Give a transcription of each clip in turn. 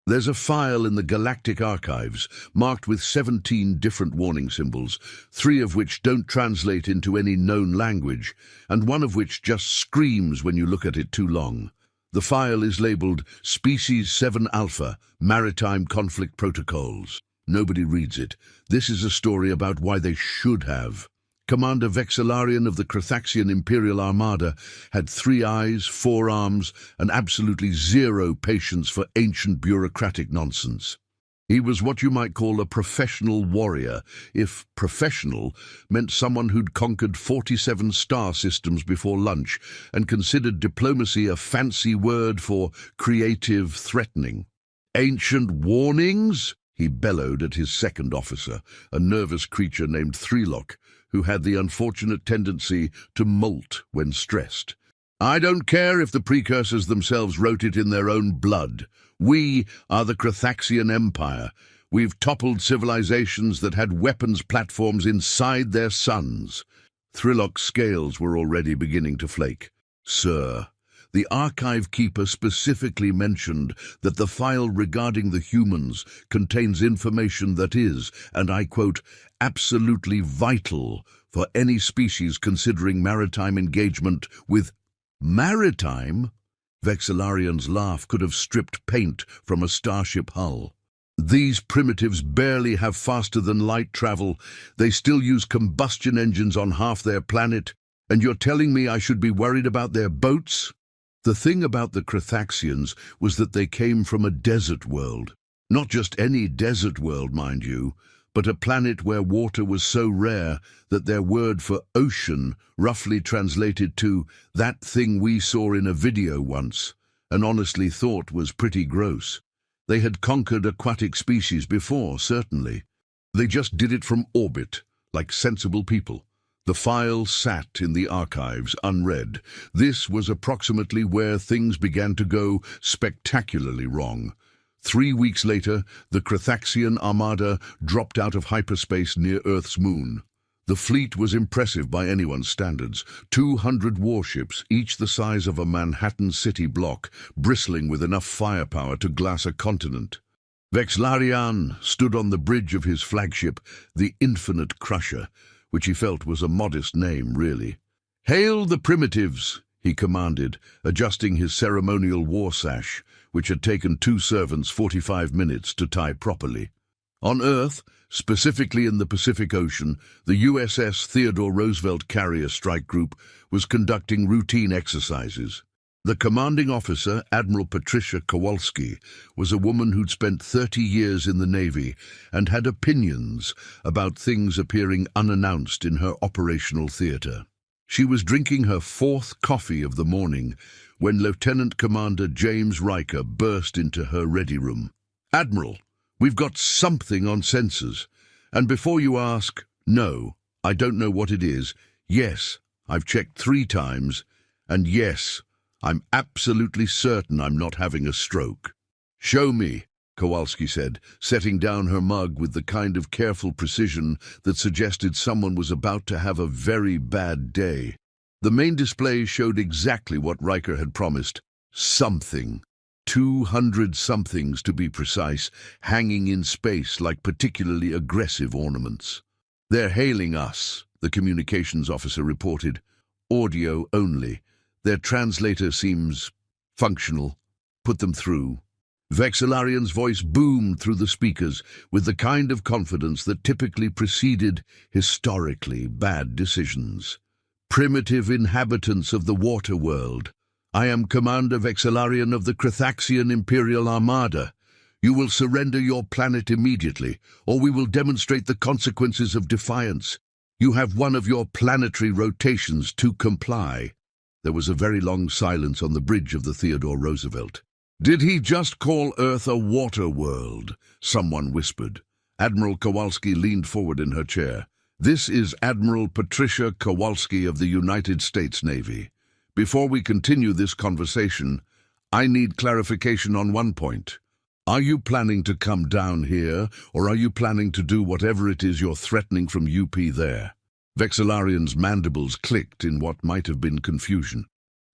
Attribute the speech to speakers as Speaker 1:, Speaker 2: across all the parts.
Speaker 1: There's a file in the Galactic Archives marked with 17 different warning symbols, 3 of which don't translate into any known language, and one of which just screams when you look at it too long. The file is labeled Species 7 Alpha, Maritime Conflict Protocols. Nobody reads it. This is a story about why they should have. Commander Vexillarian of the Crethaxian Imperial Armada had 3 eyes, 4 arms, and absolutely 0 patience for ancient bureaucratic nonsense. He was what you might call a professional warrior, if professional meant someone who'd conquered 47 star systems before lunch and considered diplomacy a fancy word for creative threatening. "Ancient warnings?" he bellowed at his second officer, a nervous creature named Threelock, who had the unfortunate tendency to molt when stressed. "I don't care if the precursors themselves wrote it in their own blood. We are the Crethaxian Empire. We've toppled civilizations that had weapons platforms inside their suns." Threelock's scales were already beginning to flake. "Sir, the archive keeper specifically mentioned that the file regarding the humans contains information that is, and I quote, absolutely vital for any species considering maritime engagement with maritime. Vexillarian's laugh could have stripped paint from a starship hull. "These primitives barely have faster-than-light travel. They still use combustion engines on half their planet, and you're telling me I should be worried about their boats?" The thing about the Crethaxians was that they came from a desert world. Not just any desert world, mind you, but a planet where water was so rare that their word for ocean roughly translated to "that thing we saw in a video once," and honestly thought was pretty gross. They had conquered aquatic species before, certainly. They just did it from orbit, like sensible people. The file sat in the archives, unread. This was approximately where things began to go spectacularly wrong. 3 weeks later, the Crethaxian Armada dropped out of hyperspace near Earth's moon. The fleet was impressive by anyone's standards. 200 warships, each the size of a Manhattan city block, bristling with enough firepower to glass a continent. Vexillarian stood on the bridge of his flagship, the Infinite Crusher, which he felt was a modest name, really. "Hail the primitives!" he commanded, adjusting his ceremonial war sash, which had taken 2 servants 45 minutes to tie properly. On Earth, specifically in the Pacific Ocean, the USS Theodore Roosevelt Carrier Strike Group was conducting routine exercises. The commanding officer, Admiral Patricia Kowalski, was a woman who'd spent 30 years in the Navy and had opinions about things appearing unannounced in her operational theater. She was drinking her 4th coffee of the morning when Lieutenant Commander James Riker burst into her ready room. "Admiral, we've got something on sensors. And before you ask, no, I don't know what it is. Yes, I've checked 3 times. And yes, I'm absolutely certain I'm not having a stroke." "Show me," Kowalski said, setting down her mug with the kind of careful precision that suggested someone was about to have a very bad day. The main display showed exactly what Riker had promised. Something. 200 somethings, to be precise, hanging in space like particularly aggressive ornaments. "They're hailing us," the communications officer reported. "Audio only. Their translator seems functional. Put them through." Vexillarian's voice boomed through the speakers with the kind of confidence that typically preceded historically bad decisions. "Primitive inhabitants of the water world, I am Commander Vexillarian of the Crethaxian Imperial Armada. You will surrender your planet immediately, or we will demonstrate the consequences of defiance. You have one of your planetary rotations to comply." There was a very long silence on the bridge of the Theodore Roosevelt. "Did he just call Earth a water world?" someone whispered. Admiral Kowalski leaned forward in her chair. "This is Admiral Patricia Kowalski of the United States Navy. Before we continue this conversation, I need clarification on one point. Are you planning to come down here, or are you planning to do whatever it is you're threatening from UP there?" Vexillarian's mandibles clicked in what might have been confusion.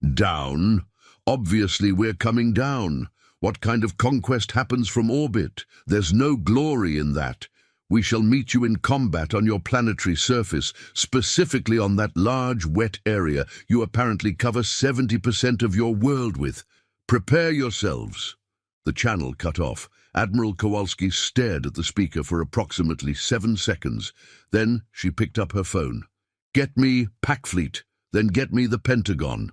Speaker 1: "Down? Obviously we're coming down. What kind of conquest happens from orbit? There's no glory in that. We shall meet you in combat on your planetary surface, specifically on that large, wet area you apparently cover 70% of your world with. Prepare yourselves." The channel cut off. Admiral Kowalski stared at the speaker for approximately 7 seconds. Then she picked up her phone. "Get me Packfleet, then get me the Pentagon.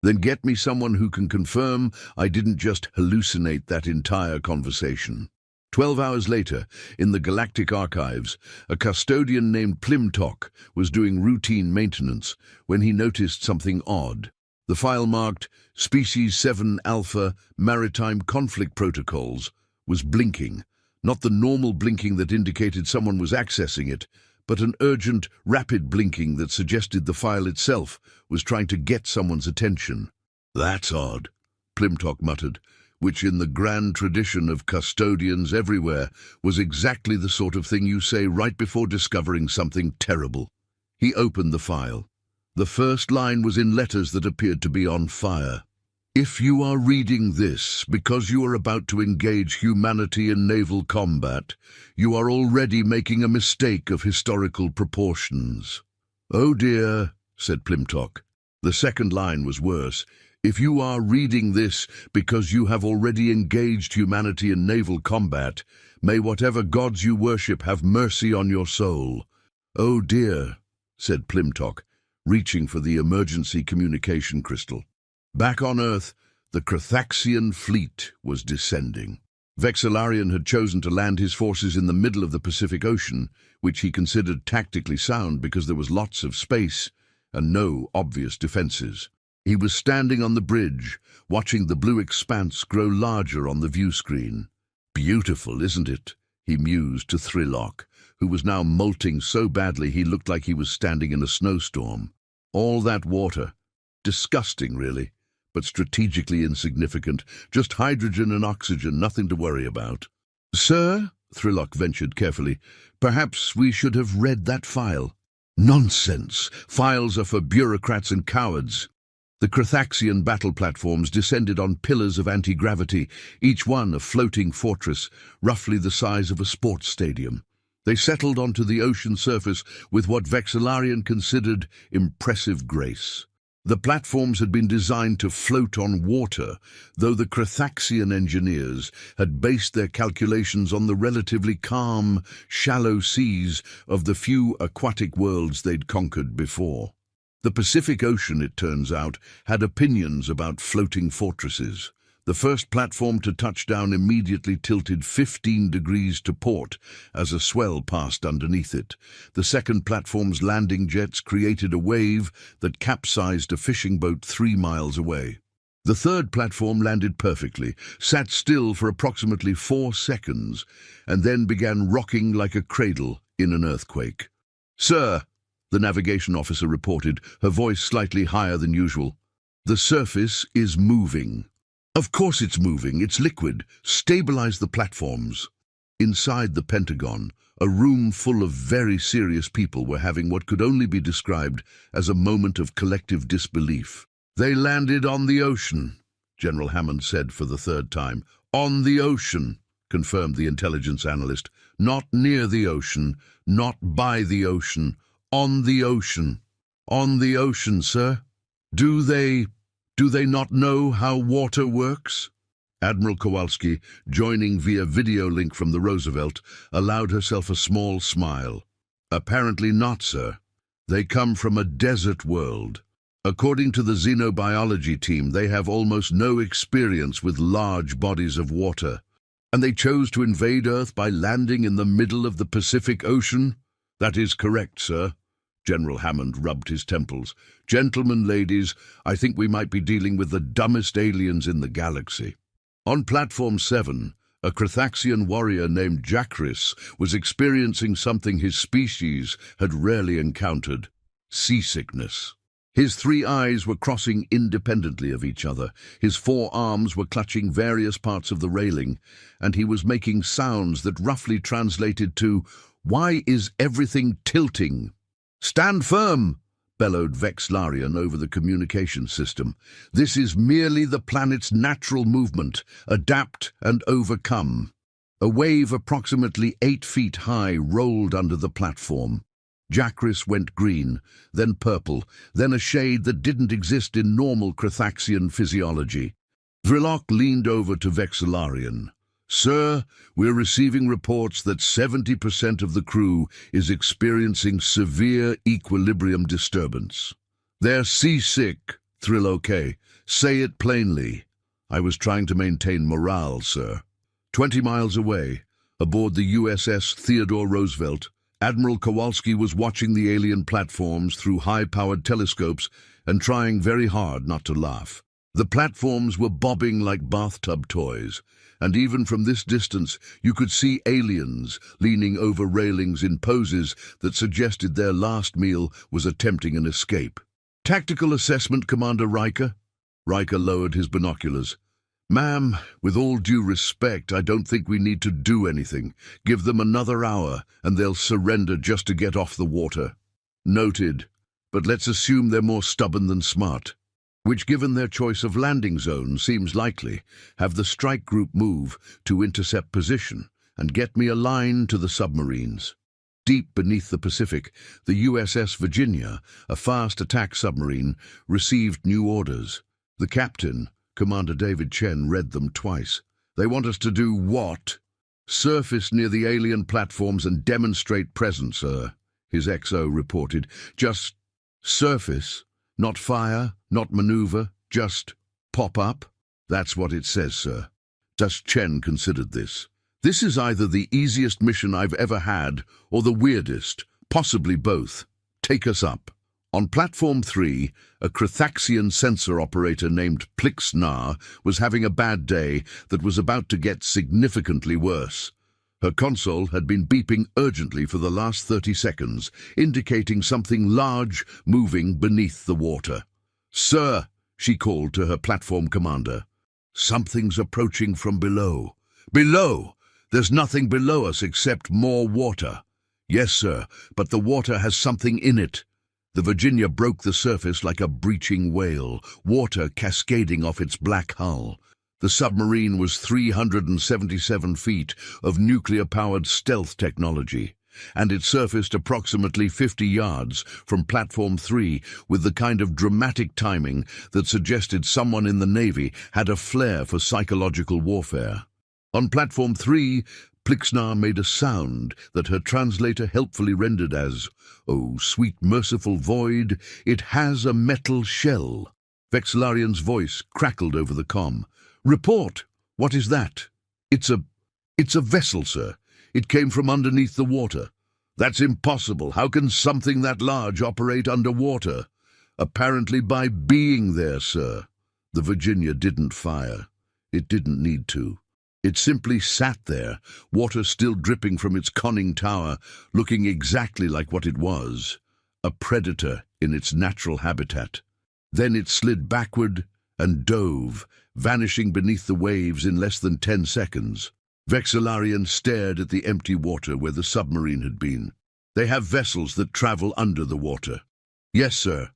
Speaker 1: Then get me someone who can confirm I didn't just hallucinate that entire conversation." 12 hours later, in the Galactic Archives, a custodian named Plimtok was doing routine maintenance when he noticed something odd. The file marked Species 7 Alpha Maritime Conflict Protocols was blinking, not the normal blinking that indicated someone was accessing it, but an urgent, rapid blinking that suggested the file itself was trying to get someone's attention. "That's odd," Plimtok muttered, which in the grand tradition of custodians everywhere was exactly the sort of thing you say right before discovering something terrible. He opened the file. The first line was in letters that appeared to be on fire. "If you are reading this because you are about to engage humanity in naval combat, you are already making a mistake of historical proportions." "Oh dear," said Plimtok. The second line was worse. "If you are reading this because you have already engaged humanity in naval combat, may whatever gods you worship have mercy on your soul." "Oh dear," said Plimtok, reaching for the emergency communication crystal. Back on Earth, the Krathaxian fleet was descending. Vexillarian had chosen to land his forces in the middle of the Pacific Ocean, which he considered tactically sound because there was lots of space and no obvious defenses. He was standing on the bridge, watching the blue expanse grow larger on the view screen. "Beautiful, isn't it?" he mused to Thrillock, who was now molting so badly he looked like he was standing in a snowstorm. All that water. Disgusting, really, but strategically insignificant. Just hydrogen and oxygen, nothing to worry about. "Sir," Thrillock ventured carefully, "perhaps we should have read that file." "Nonsense! Files are for bureaucrats and cowards." The Krathaxian battle platforms descended on pillars of anti-gravity, each one a floating fortress, roughly the size of a sports stadium. They settled onto the ocean surface with what Vexillarian considered impressive grace. The platforms had been designed to float on water, though the Krathaxian engineers had based their calculations on the relatively calm, shallow seas of the few aquatic worlds they'd conquered before. The Pacific Ocean, it turns out, had opinions about floating fortresses. The first platform to touch down immediately tilted 15 degrees to port as a swell passed underneath it. The second platform's landing jets created a wave that capsized a fishing boat 3 miles away. The third platform landed perfectly, sat still for approximately 4 seconds, and then began rocking like a cradle in an earthquake. "Sir," the navigation officer reported, her voice slightly higher than usual, "the surface is moving." "Of course it's moving. It's liquid. Stabilize the platforms." Inside the Pentagon, a room full of very serious people were having what could only be described as a moment of collective disbelief. "They landed on the ocean," General Hammond said for the third time. "On the ocean," confirmed the intelligence analyst. "Not near the ocean, not by the ocean. On the ocean." "On the ocean, sir." Do they not know how water works?" Admiral Kowalski, joining via video link from the Roosevelt, allowed herself a small smile. "Apparently not, sir. They come from a desert world. According to the xenobiology team, they have almost no experience with large bodies of water. And they chose to invade Earth by landing in the middle of the Pacific Ocean?" "That is correct, sir." General Hammond rubbed his temples. "Gentlemen, ladies, I think we might be dealing with the dumbest aliens in the galaxy." On Platform 7, a Krathaxian warrior named Jakris was experiencing something his species had rarely encountered: seasickness. His 3 eyes were crossing independently of each other, his 4 arms were clutching various parts of the railing, and he was making sounds that roughly translated to, "Why is everything tilting?" "Stand firm!" bellowed Vexlarian over the communication system. "This is merely the planet's natural movement. Adapt and overcome." A wave approximately 8 feet high rolled under the platform. Jacris went green, then purple, then a shade that didn't exist in normal Crethaxian physiology. Vrilok leaned over to Vexlarian. "Sir, we're receiving reports that 70% of the crew is experiencing severe equilibrium disturbance. They're seasick." "Okay. Say it plainly." "I was trying to maintain morale, sir." 20 miles away, aboard the USS Theodore Roosevelt, Admiral Kowalski was watching the alien platforms through high-powered telescopes and trying very hard not to laugh. The platforms were bobbing like bathtub toys, and even from this distance you could see aliens leaning over railings in poses that suggested their last meal was attempting an escape. "Tactical assessment, Commander Riker." Riker lowered his binoculars. "Ma'am, with all due respect, I don't think we need to do anything. Give them another hour, and they'll surrender just to get off the water." "Noted. But let's assume they're more stubborn than smart. Which, given their choice of landing zone, seems likely. Have the strike group move to intercept position, and get me a line to the submarines." Deep beneath the Pacific, the USS Virginia, a fast attack submarine, received new orders. The captain, Commander David Chen, read them twice. "They want us to do what?" "Surface near the alien platforms and demonstrate presence, sir," his XO reported. "Just surface, not fire, not maneuver, just pop up." "That's what it says, sir." Just Chen considered this. "This is either the easiest mission I've ever had, or the weirdest, possibly both. Take us up." On Platform 3, a Crethaxian sensor operator named Plixnar was having a bad day that was about to get significantly worse. Her console had been beeping urgently for the last 30 seconds, indicating something large moving beneath the water. "Sir," she called to her platform commander. "Something's approaching from below." "Below? There's nothing below us except more water." "Yes, sir, but the water has something in it." The Virginia broke the surface like a breaching whale, water cascading off its black hull. The submarine was 377 feet of nuclear-powered stealth technology, and it surfaced approximately 50 yards from Platform 3 with the kind of dramatic timing that suggested someone in the Navy had a flair for psychological warfare. On Platform 3, Plixnar made a sound that her translator helpfully rendered as, "Oh, sweet merciful void, it has a metal shell." Vexlarian's voice crackled over the comm. "Report! What is that?" It's a vessel, sir. It came from underneath the water." "That's impossible. How can something that large operate underwater?" "Apparently by being there, sir." The Virginia didn't fire. It didn't need to. It simply sat there, water still dripping from its conning tower, looking exactly like what it was, a predator in its natural habitat. Then it slid backward and dove, vanishing beneath the waves in less than 10 seconds. Vexlarian stared at the empty water where the submarine had been. "They have vessels that travel under the water." "Yes, sir."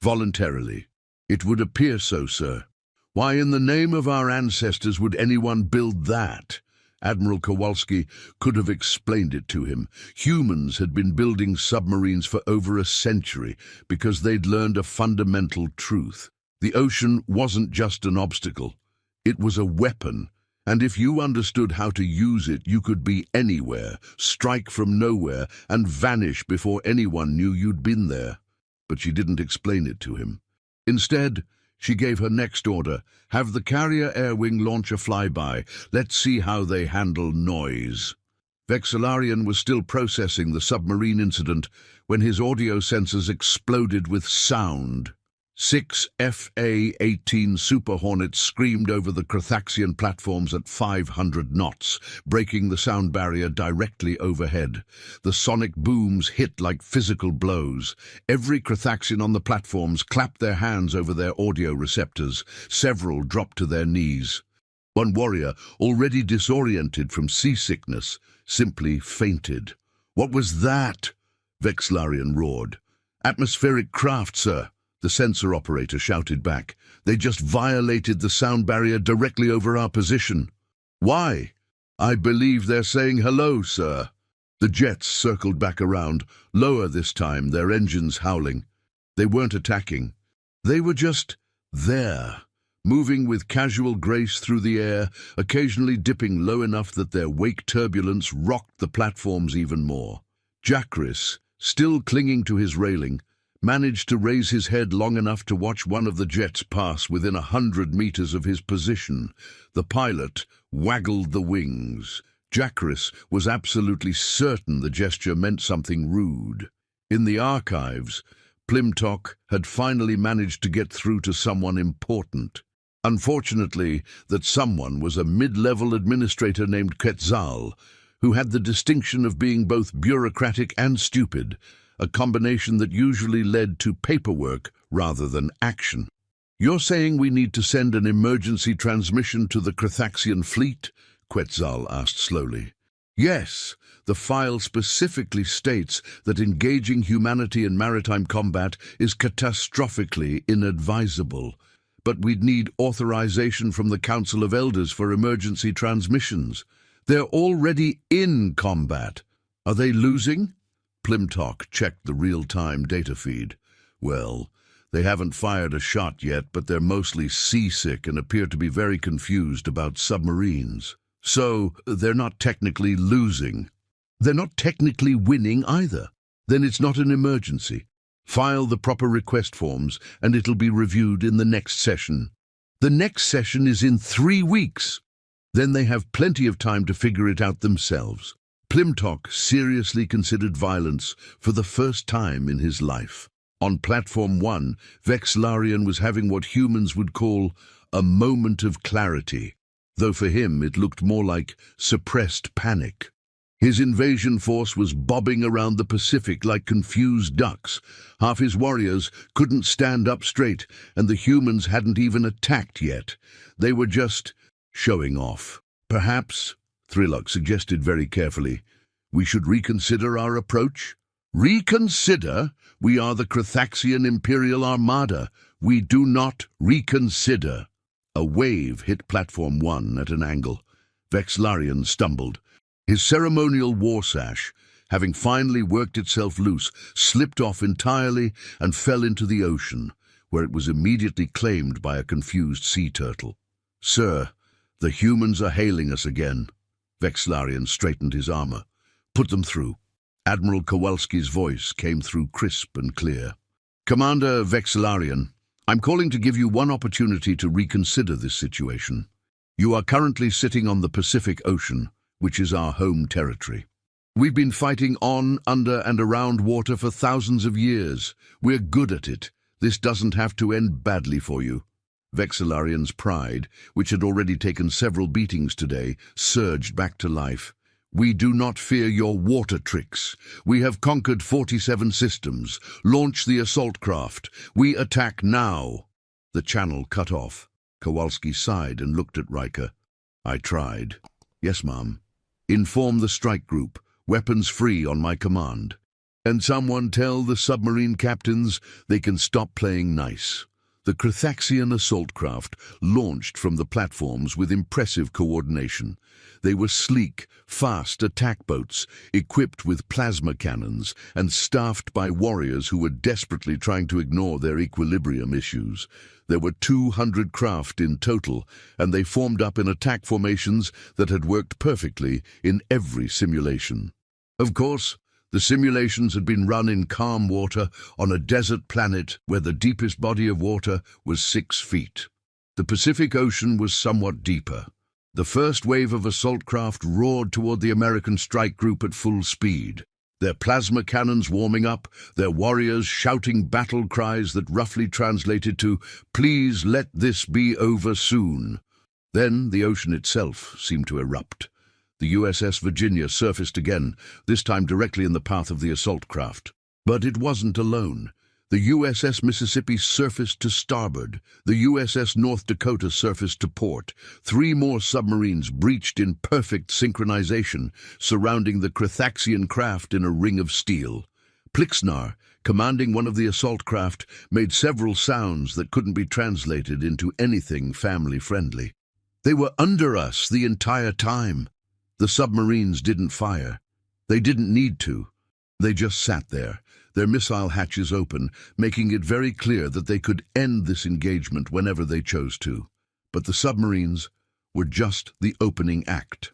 Speaker 1: "Voluntarily." "It would appear so, sir." "Why in the name of our ancestors would anyone build that?" Admiral Kowalski could have explained it to him. Humans had been building submarines for over a century because they'd learned a fundamental truth. The ocean wasn't just an obstacle. It was a weapon, and if you understood how to use it, you could be anywhere, strike from nowhere, and vanish before anyone knew you'd been there. But she didn't explain it to him. Instead, she gave her next order: "Have the carrier air wing launch a flyby. Let's see how they handle noise." Vexlarian was still processing the submarine incident when his audio sensors exploded with sound. 6 FA-18 Super Hornets screamed over the Crethaxian platforms at 500 knots, breaking the sound barrier directly overhead. The sonic booms hit like physical blows. Every Crethaxian on the platforms clapped their hands over their audio receptors. Several dropped to their knees. One warrior, already disoriented from seasickness, simply fainted. "What was that?" Vexlarian roared. Atmospheric craft, sir, the sensor operator shouted back. They just violated the sound barrier directly over our position. Why? I believe they're saying hello, sir. The jets circled back around, lower this time, their engines howling. They weren't attacking. They were just there, moving with casual grace through the air, occasionally dipping low enough that their wake turbulence rocked the platforms even more. Jacris, still clinging to his railing, managed to raise his head long enough to watch one of the jets pass within 100 meters of his position. The pilot waggled the wings. Jacris was absolutely certain the gesture meant something rude. In the archives, Plimtok had finally managed to get through to someone important. Unfortunately, that someone was a mid-level administrator named Quetzal, who had the distinction of being both bureaucratic and stupid, a combination that usually led to paperwork rather than action. "You're saying we need to send an emergency transmission to the Crethaxian fleet?" Quetzal asked slowly. "Yes, the file specifically states that engaging humanity in maritime combat is catastrophically inadvisable. But we'd need authorization from the Council of Elders for emergency transmissions. They're already in combat. Are they losing?" Plimtok checked the real-time data feed. "Well, they haven't fired a shot yet, but they're mostly seasick and appear to be very confused about submarines. So, they're not technically losing. They're not technically winning either. Then it's not an emergency. File the proper request forms, and it'll be reviewed in the next session." "The next session is in 3 weeks. Then they have plenty of time to figure it out themselves." Plimtok seriously considered violence for the first time in his life. On Platform 1, Vexilarian was having what humans would call a moment of clarity, though for him it looked more like suppressed panic. His invasion force was bobbing around the Pacific like confused ducks. Half his warriors couldn't stand up straight, and the humans hadn't even attacked yet. They were just showing off. "Perhaps," Thrilok suggested very carefully, "we should reconsider our approach." "Reconsider? We are the Crethaxian Imperial Armada. We do not reconsider." A wave hit Platform 1 at an angle. Vexilarian stumbled. His ceremonial war sash, having finally worked itself loose, slipped off entirely and fell into the ocean, where it was immediately claimed by a confused sea turtle. "Sir, the humans are hailing us again." Vexilarian straightened his armor. "Put them through." Admiral Kowalski's voice came through crisp and clear. "Commander Vexilarian, I'm calling to give you one opportunity to reconsider this situation. You are currently sitting on the Pacific Ocean, which is our home territory. We've been fighting on, under, and around water for thousands of years. We're good at it. This doesn't have to end badly for you." Vexilarian's pride, which had already taken several beatings today, surged back to life. "We do not fear your water tricks. We have conquered 47 systems. Launch the assault craft. We attack now." The channel cut off. Kowalski sighed and looked at Riker. "I tried." "Yes, ma'am." "Inform the strike group. Weapons free on my command. And someone tell the submarine captains they can stop playing nice." The Crethaxian assault craft launched from the platforms with impressive coordination. They were sleek, fast attack boats, equipped with plasma cannons and staffed by warriors who were desperately trying to ignore their equilibrium issues. There were 200 craft in total, and they formed up in attack formations that had worked perfectly in every simulation. Of course, the simulations had been run in calm water on a desert planet where the deepest body of water was 6 feet. The Pacific Ocean was somewhat deeper. The first wave of assault craft roared toward the American strike group at full speed. Their plasma cannons warming up, their warriors shouting battle cries that roughly translated to, "Please let this be over soon." Then the ocean itself seemed to erupt. The USS Virginia surfaced again, this time directly in the path of the assault craft. But it wasn't alone. The USS Mississippi surfaced to starboard. The USS North Dakota surfaced to port. 3 more submarines breached in perfect synchronization, surrounding the Crethaxian craft in a ring of steel. Plixnar, commanding one of the assault craft, made several sounds that couldn't be translated into anything family-friendly. They were under us the entire time. The submarines didn't fire. They didn't need to. They just sat there, their missile hatches open, making it very clear that they could end this engagement whenever they chose to. But the submarines were just the opening act.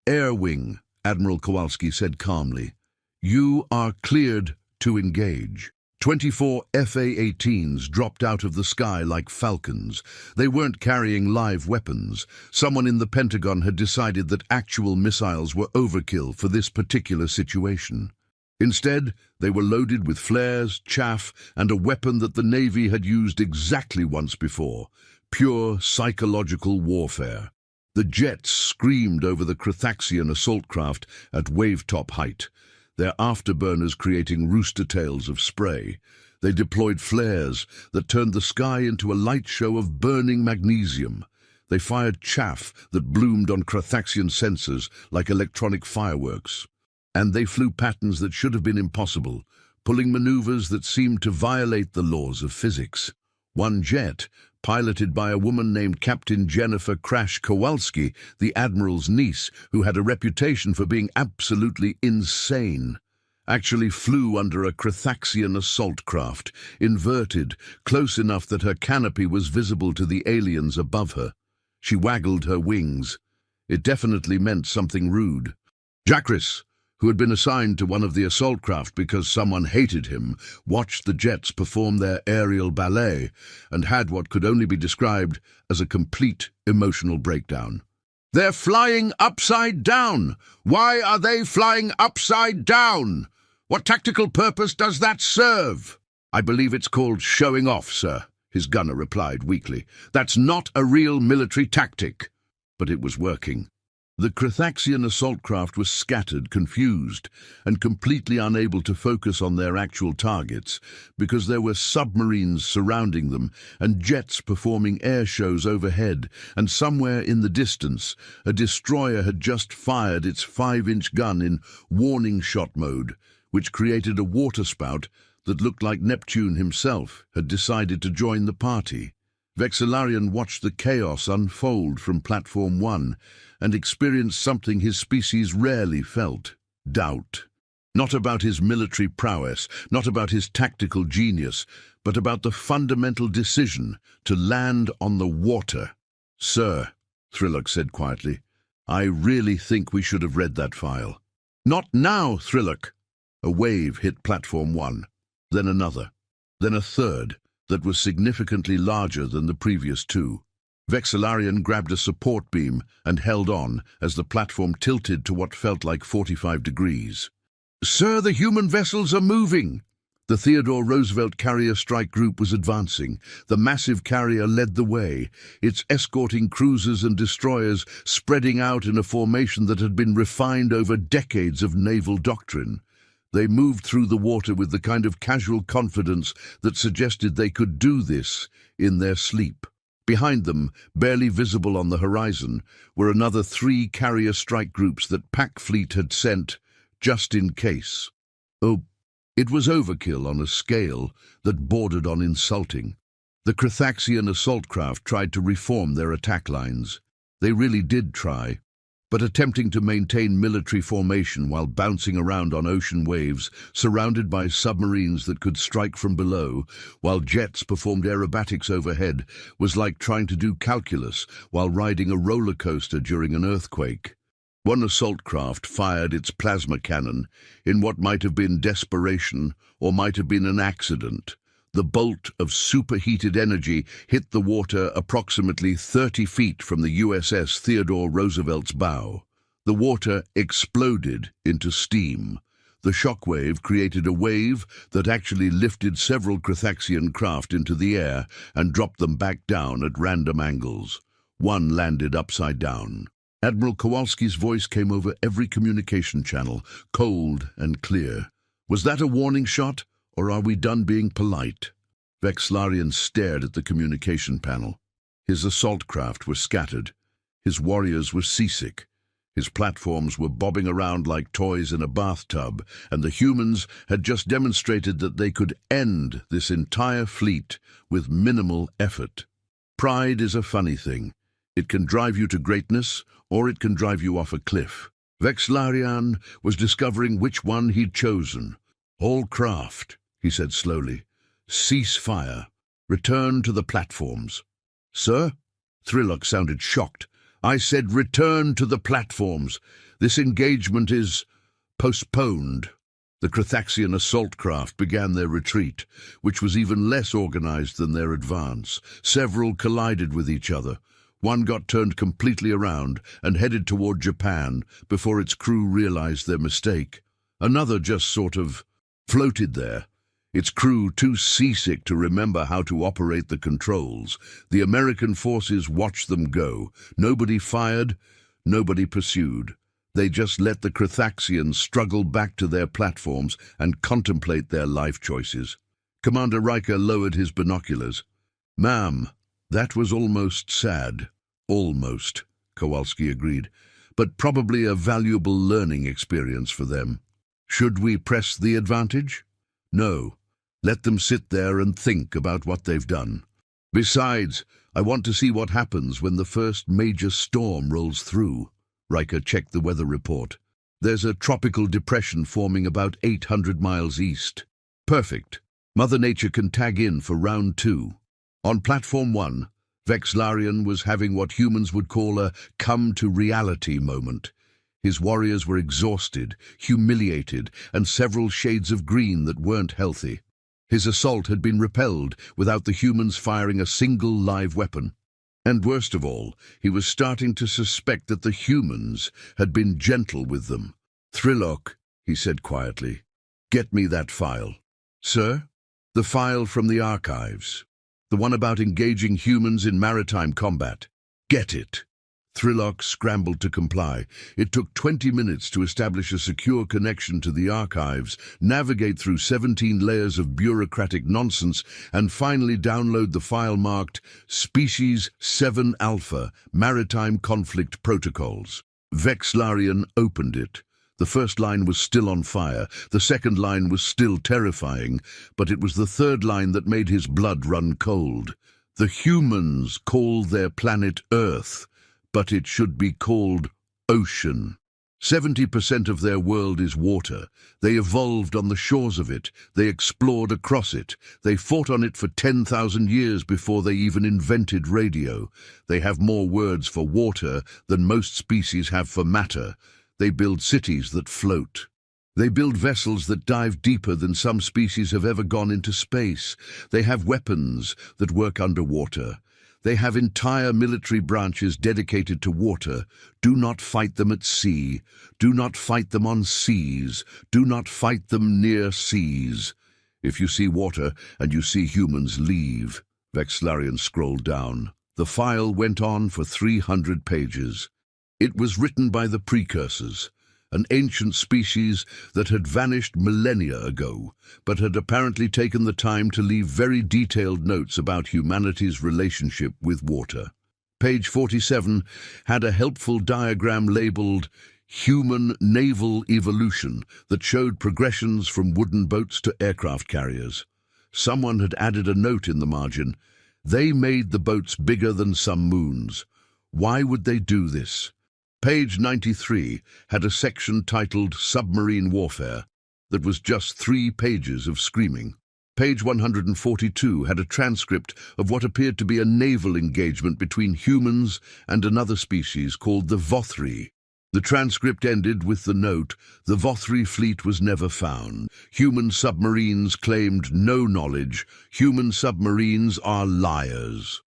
Speaker 1: "Air Wing," Admiral Kowalski said calmly. "You are cleared to engage." 24 FA-18s dropped out of the sky like falcons. They weren't carrying live weapons. Someone in the Pentagon had decided that actual missiles were overkill for this particular situation. Instead, they were loaded with flares, chaff, and a weapon that the Navy had used exactly once before: pure psychological warfare. The jets screamed over the Crethaxian assault craft at wave-top height, their afterburners creating rooster tails of spray. They deployed flares that turned the sky into a light show of burning magnesium. They fired chaff that bloomed on Crethaxian sensors like electronic fireworks. And they flew patterns that should have been impossible, pulling maneuvers that seemed to violate the laws of physics. One jet, piloted by a woman named Captain Jennifer Crash Kowalski, the Admiral's niece, who had a reputation for being absolutely insane, actually flew under a Crethaxian assault craft, inverted, close enough that her canopy was visible to the aliens above her. She waggled her wings. It definitely meant something rude. Jacris, who had been assigned to one of the assault craft because someone hated him, watched the jets perform their aerial ballet and had what could only be described as a complete emotional breakdown. "They're flying upside down! Why are they flying upside down? What tactical purpose does that serve?" "I believe it's called showing off, sir," his gunner replied weakly. "That's not a real military tactic." But it was working. The Crethaxian assault craft was scattered, confused, and completely unable to focus on their actual targets because there were submarines surrounding them and jets performing air shows overhead, and somewhere in the distance a destroyer had just fired its 5-inch gun in warning shot mode, which created a waterspout that looked like Neptune himself had decided to join the party. Vexillarian watched the chaos unfold from Platform 1 and experienced something his species rarely felt: doubt. Not about his military prowess, not about his tactical genius, but about the fundamental decision to land on the water. "Sir," Thrillock said quietly, "I really think we should have read that file." "Not now, Thrillock." A wave hit Platform 1, then another, then a third that was significantly larger than the previous two. Vexillarian grabbed a support beam and held on as the platform tilted to what felt like 45 degrees. "Sir, the human vessels are moving!" The Theodore Roosevelt carrier strike group was advancing. The massive carrier led the way, its escorting cruisers and destroyers spreading out in a formation that had been refined over decades of naval doctrine. They moved through the water with the kind of casual confidence that suggested they could do this in their sleep. Behind them, barely visible on the horizon, were another 3 carrier strike groups that Pac Fleet had sent just in case. Oh, it was overkill on a scale that bordered on insulting. The Crethaxian assault craft tried to reform their attack lines. They really did try. But attempting to maintain military formation while bouncing around on ocean waves, surrounded by submarines that could strike from below, while jets performed aerobatics overhead, was like trying to do calculus while riding a roller coaster during an earthquake. One assault craft fired its plasma cannon in what might have been desperation or might have been an accident. The bolt of superheated energy hit the water approximately 30 feet from the USS Theodore Roosevelt's bow. The water exploded into steam. The shockwave created a wave that actually lifted several Crethaxian craft into the air and dropped them back down at random angles. One landed upside down. Admiral Kowalski's voice came over every communication channel, cold and clear. "Was that a warning shot? Or are we done being polite?" Vexillarian stared at the communication panel. His assault craft were scattered. His warriors were seasick. His platforms were bobbing around like toys in a bathtub, and the humans had just demonstrated that they could end this entire fleet with minimal effort. Pride is a funny thing. It can drive you to greatness, or it can drive you off a cliff. Vexlarian was discovering which one he'd chosen. "All craft," he said slowly. "Cease fire. Return to the platforms." "Sir?" Thrillock sounded shocked. "I said return to the platforms. This engagement is postponed." The Crethaxian assault craft began their retreat, which was even less organized than their advance. Several collided with each other. One got turned completely around and headed toward Japan before its crew realized their mistake. Another just sort of floated there, its crew too seasick to remember how to operate the controls. The American forces watched them go. Nobody fired, nobody pursued. They just let the Crethaxians struggle back to their platforms and contemplate their life choices. Commander Riker lowered his binoculars. "Ma'am, that was almost sad." "Almost," Kowalski agreed, "but probably a valuable learning experience for them." "Should we press the advantage?" "No. Let them sit there and think about what they've done. Besides, I want to see what happens when the first major storm rolls through." Riker checked the weather report. "There's a tropical depression forming about 800 miles east." "Perfect. Mother Nature can tag in for round 2. On Platform 1, Vexlarian was having what humans would call a come-to-reality moment. His warriors were exhausted, humiliated, and several shades of green that weren't healthy. His assault had been repelled without the humans firing a single live weapon. And worst of all, he was starting to suspect that the humans had been gentle with them. "Thrillock," he said quietly, "get me that file." "Sir?" "The file from the archives. The one about engaging humans in maritime combat." "Get it." Thrillock scrambled to comply. It took 20 minutes to establish a secure connection to the archives, navigate through 17 layers of bureaucratic nonsense, and finally download the file marked Species 7 Alpha, Maritime Conflict Protocols. Vexlarian opened it. The first line was still on fire, the second line was still terrifying, but it was the third line that made his blood run cold. The humans call their planet Earth, but it should be called ocean. 70% of their world is water. They evolved on the shores of it. They explored across it. They fought on it for 10,000 years before they even invented radio. They have more words for water than most species have for matter. They build cities that float. They build vessels that dive deeper than some species have ever gone into space. They have weapons that work underwater. They have entire military branches dedicated to water. Do not fight them at sea. Do not fight them on seas. Do not fight them near seas. If you see water and you see humans, leave. Vexlarian scrolled down. The file went on for 300 pages. It was written by the precursors, an ancient species that had vanished millennia ago, but had apparently taken the time to leave very detailed notes about humanity's relationship with water. Page 47 had a helpful diagram labeled Human Naval Evolution that showed progressions from wooden boats to aircraft carriers. Someone had added a note in the margin. They made the boats bigger than some moons. Why would they do this? Page 93 had a section titled Submarine Warfare that was just 3 pages of screaming. Page 142 had a transcript of what appeared to be a naval engagement between humans and another species called the Vothri. The transcript ended with the note, "The Vothri fleet was never found. Human submarines claimed no knowledge. Human submarines are liars."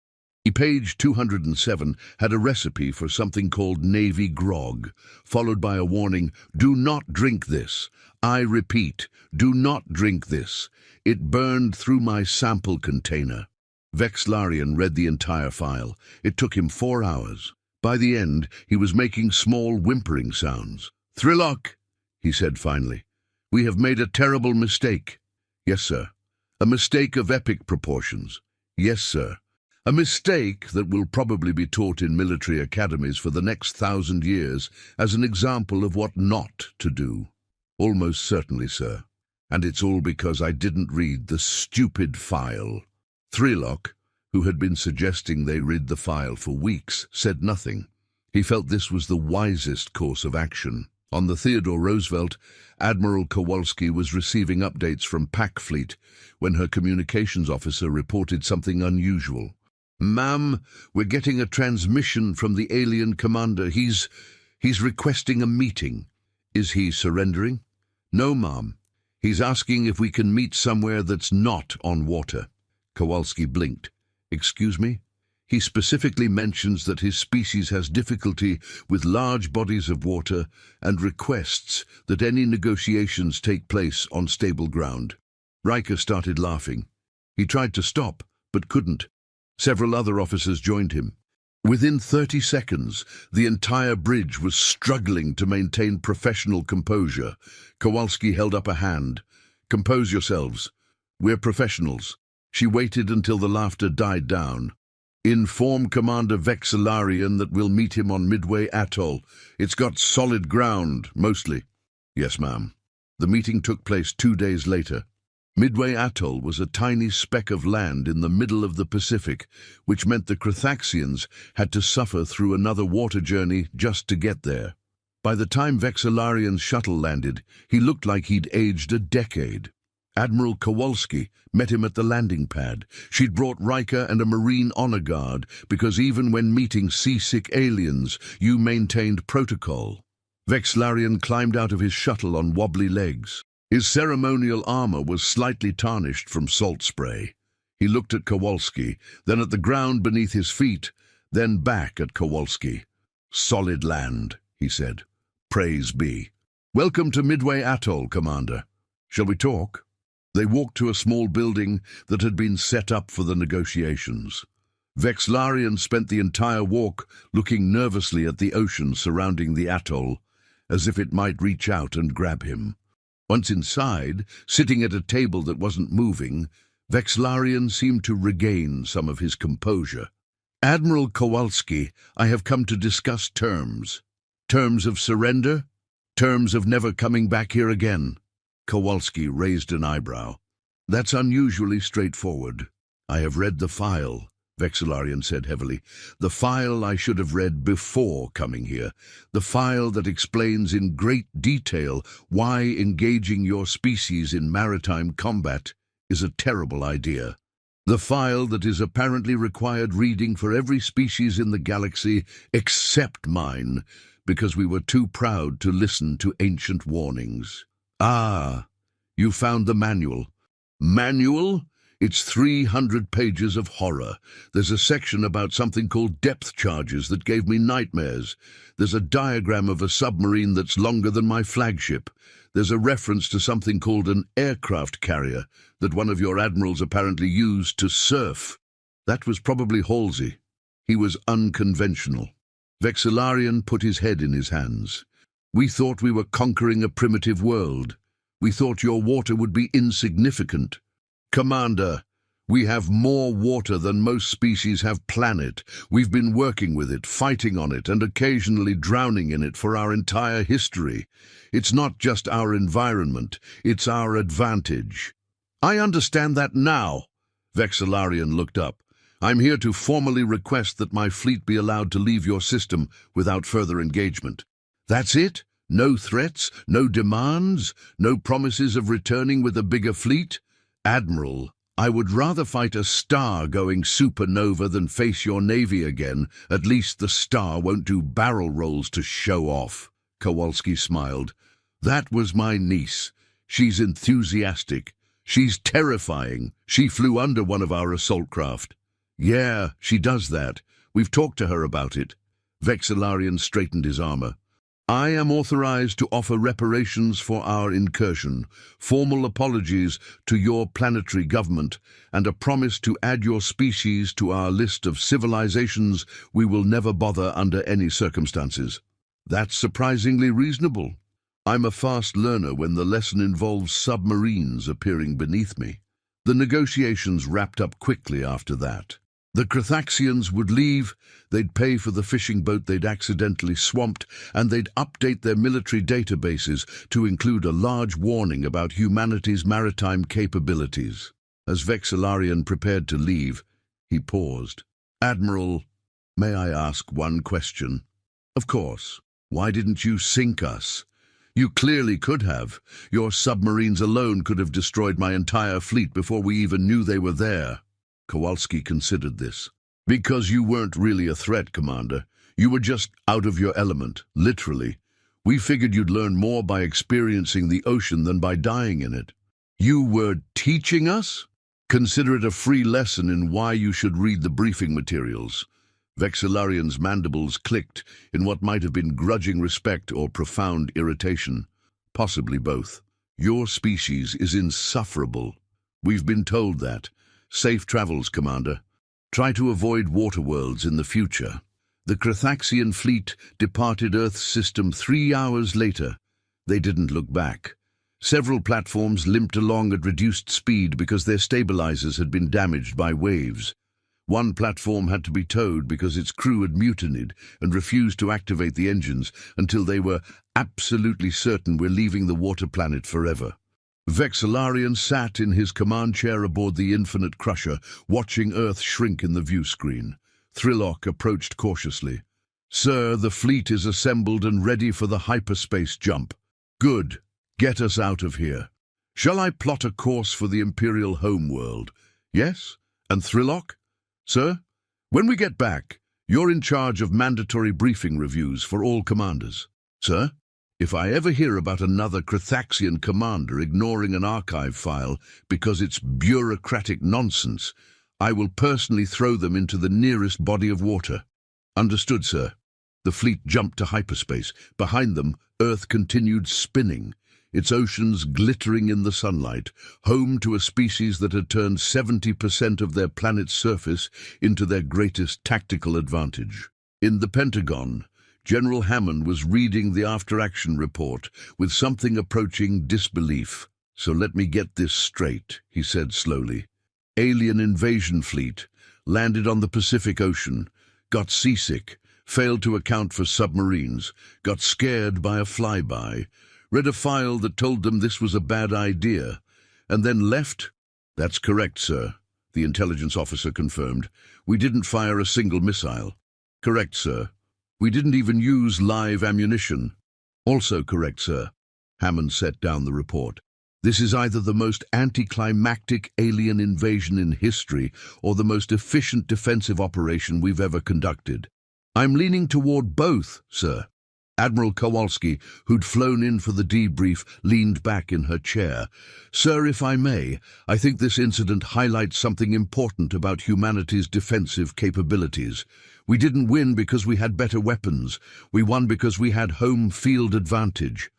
Speaker 1: Page 207 had a recipe for something called Navy grog, followed by a warning, "Do not drink this. I repeat, do not drink this. It burned through my sample container." Vexlarian read the entire file. It took him 4 hours. By the end, he was making small whimpering sounds. "Thrillock," he said finally, "we have made a terrible mistake." "Yes, sir." "A mistake of epic proportions." "Yes, sir." A mistake that will probably be taught in military academies for the next 1,000 years as an example of what not to do. Almost certainly, sir. And it's all because I didn't read the stupid file. Threlock, who had been suggesting they read the file for weeks, said nothing. He felt this was the wisest course of action. On the Theodore Roosevelt, Admiral Kowalski was receiving updates from Pac Fleet when her communications officer reported something unusual. "Ma'am, we're getting a transmission from the alien commander. He's requesting a meeting." "Is he surrendering?" "No, ma'am. He's asking if we can meet somewhere that's not on water." Kowalski blinked. "Excuse me?" He specifically mentions that his species has difficulty with large bodies of water and requests that any negotiations take place on stable ground. Riker started laughing. He tried to stop, but couldn't. Several other officers joined him. Within 30 seconds, the entire bridge was struggling to maintain professional composure. Kowalski held up a hand. "Compose yourselves. We're professionals." She waited until the laughter died down. "Inform Commander Vexillarian that we'll meet him on Midway Atoll. It's got solid ground, mostly." "Yes, ma'am." The meeting took place 2 days later. Midway Atoll was a tiny speck of land in the middle of the Pacific, which meant the Crethaxians had to suffer through another water journey just to get there. By the time Vexillarian's shuttle landed, he looked like he'd aged a decade. Admiral Kowalski met him at the landing pad. She'd brought Riker and a Marine honor guard because even when meeting seasick aliens, you maintained protocol. Vexillarian climbed out of his shuttle on wobbly legs. His ceremonial armor was slightly tarnished from salt spray. He looked at Kowalski, then at the ground beneath his feet, then back at Kowalski. "Solid land," he said. "Praise be. Welcome to Midway Atoll, Commander. Shall we talk?" They walked to a small building that had been set up for the negotiations. Vexillarian spent the entire walk looking nervously at the ocean surrounding the atoll, as if it might reach out and grab him. Once inside, sitting at a table that wasn't moving, Vexillarian seemed to regain some of his composure. "Admiral Kowalski, I have come to discuss terms. Terms of surrender? Terms of never coming back here again?" Kowalski raised an eyebrow. "That's unusually straightforward." "I have read the file," Vexillarian said heavily. "The file I should have read before coming here. The file that explains in great detail why engaging your species in maritime combat is a terrible idea. The file that is apparently required reading for every species in the galaxy except mine, because we were too proud to listen to ancient warnings." "Ah, you found the manual." "Manual? It's 300 pages of horror. There's a section about something called depth charges that gave me nightmares. There's a diagram of a submarine that's longer than my flagship. There's a reference to something called an aircraft carrier that one of your admirals apparently used to surf. That was probably Halsey. He was unconventional." Vexillarian put his head in his hands. "We thought we were conquering a primitive world. We thought your water would be insignificant." "Commander, we have more water than most species have planet. We've been working with it, fighting on it, and occasionally drowning in it for our entire history. It's not just our environment, it's our advantage." "I understand that now." Vexillarian looked up. "I'm here to formally request that my fleet be allowed to leave your system without further engagement." "That's it? No threats, no demands, no promises of returning with a bigger fleet?" "Admiral, I would rather fight a star-going supernova than face your navy again. At least the star won't do barrel rolls to show off." Kowalski smiled. "That was my niece. She's enthusiastic. She's terrifying. She flew under one of our assault craft." "Yeah, she does that. We've talked to her about it." Vexillarian straightened his armor. "I am authorized to offer reparations for our incursion, formal apologies to your planetary government, and a promise to add your species to our list of civilizations we will never bother under any circumstances." "That's surprisingly reasonable. I'm a fast learner when the lesson involves submarines appearing beneath me." The negotiations wrapped up quickly after that. The Crethaxians would leave, they'd pay for the fishing boat they'd accidentally swamped, and they'd update their military databases to include a large warning about humanity's maritime capabilities. As Vexillarian prepared to leave, he paused. "Admiral, may I ask one question?" "Of course. Why didn't you sink us?" "You clearly could have. Your submarines alone could have destroyed my entire fleet before we even knew they were there." Kowalski considered this. "Because you weren't really a threat, Commander. You were just out of your element, literally. We figured you'd learn more by experiencing the ocean than by dying in it." "You were teaching us?" "Consider it a free lesson in why you should read the briefing materials." Vexillarian's mandibles clicked in what might have been grudging respect or profound irritation. Possibly both. "Your species is insufferable. We've been told that. Safe travels, Commander. Try to avoid waterworlds in the future." The Crethaxian fleet departed Earth's system 3 hours later. They didn't look back. Several platforms limped along at reduced speed because their stabilizers had been damaged by waves. One platform had to be towed because its crew had mutinied and refused to activate the engines until they were absolutely certain we're leaving the water planet forever. Vexillarian sat in his command chair aboard the Infinite Crusher, watching Earth shrink in the view screen. Thrillock approached cautiously. "Sir, the fleet is assembled and ready for the hyperspace jump." "Good. Get us out of here." "Shall I plot a course for the Imperial homeworld?" "Yes. And Thrillock?" "Sir, when we get back, you're in charge of mandatory briefing reviews for all commanders." "Sir, if I ever hear about another Crethaxian commander ignoring an archive file because it's bureaucratic nonsense, I will personally throw them into the nearest body of water." "Understood, sir." The fleet jumped to hyperspace. Behind them, Earth continued spinning, its oceans glittering in the sunlight, home to a species that had turned 70% of their planet's surface into their greatest tactical advantage. In the Pentagon, General Hammond was reading the after-action report with something approaching disbelief. "So let me get this straight," he said slowly. "Alien invasion fleet, landed on the Pacific Ocean, got seasick, failed to account for submarines, got scared by a flyby, read a file that told them this was a bad idea, and then left?" "That's correct, sir," the intelligence officer confirmed. "We didn't fire a single missile." "Correct, sir. We didn't even use live ammunition." "Also correct, sir." Hammond set down the report. "This is either the most anticlimactic alien invasion in history or the most efficient defensive operation we've ever conducted." "I'm leaning toward both, sir." Admiral Kowalski, who'd flown in for the debrief, leaned back in her chair. "Sir, if I may, I think this incident highlights something important about humanity's defensive capabilities. We didn't win because we had better weapons. We won because we had home field advantage.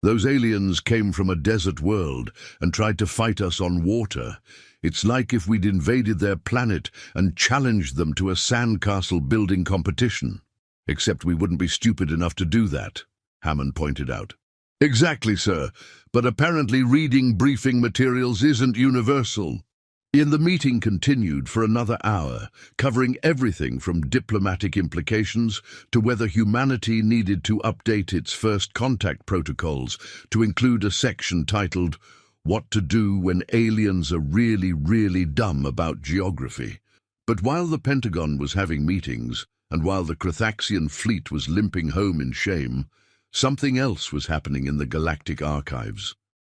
Speaker 1: Those aliens came from a desert world and tried to fight us on water. It's like if we'd invaded their planet and challenged them to a sandcastle building competition. Except we wouldn't be stupid enough to do that," Hammond pointed out. "Exactly, sir, but apparently reading briefing materials isn't universal." The meeting continued for another hour, covering everything from diplomatic implications to whether humanity needed to update its first contact protocols to include a section titled, "What to Do When Aliens Are Really, Really Dumb About Geography." But while the Pentagon was having meetings, and while the Crethaxian fleet was limping home in shame, something else was happening in the galactic archives.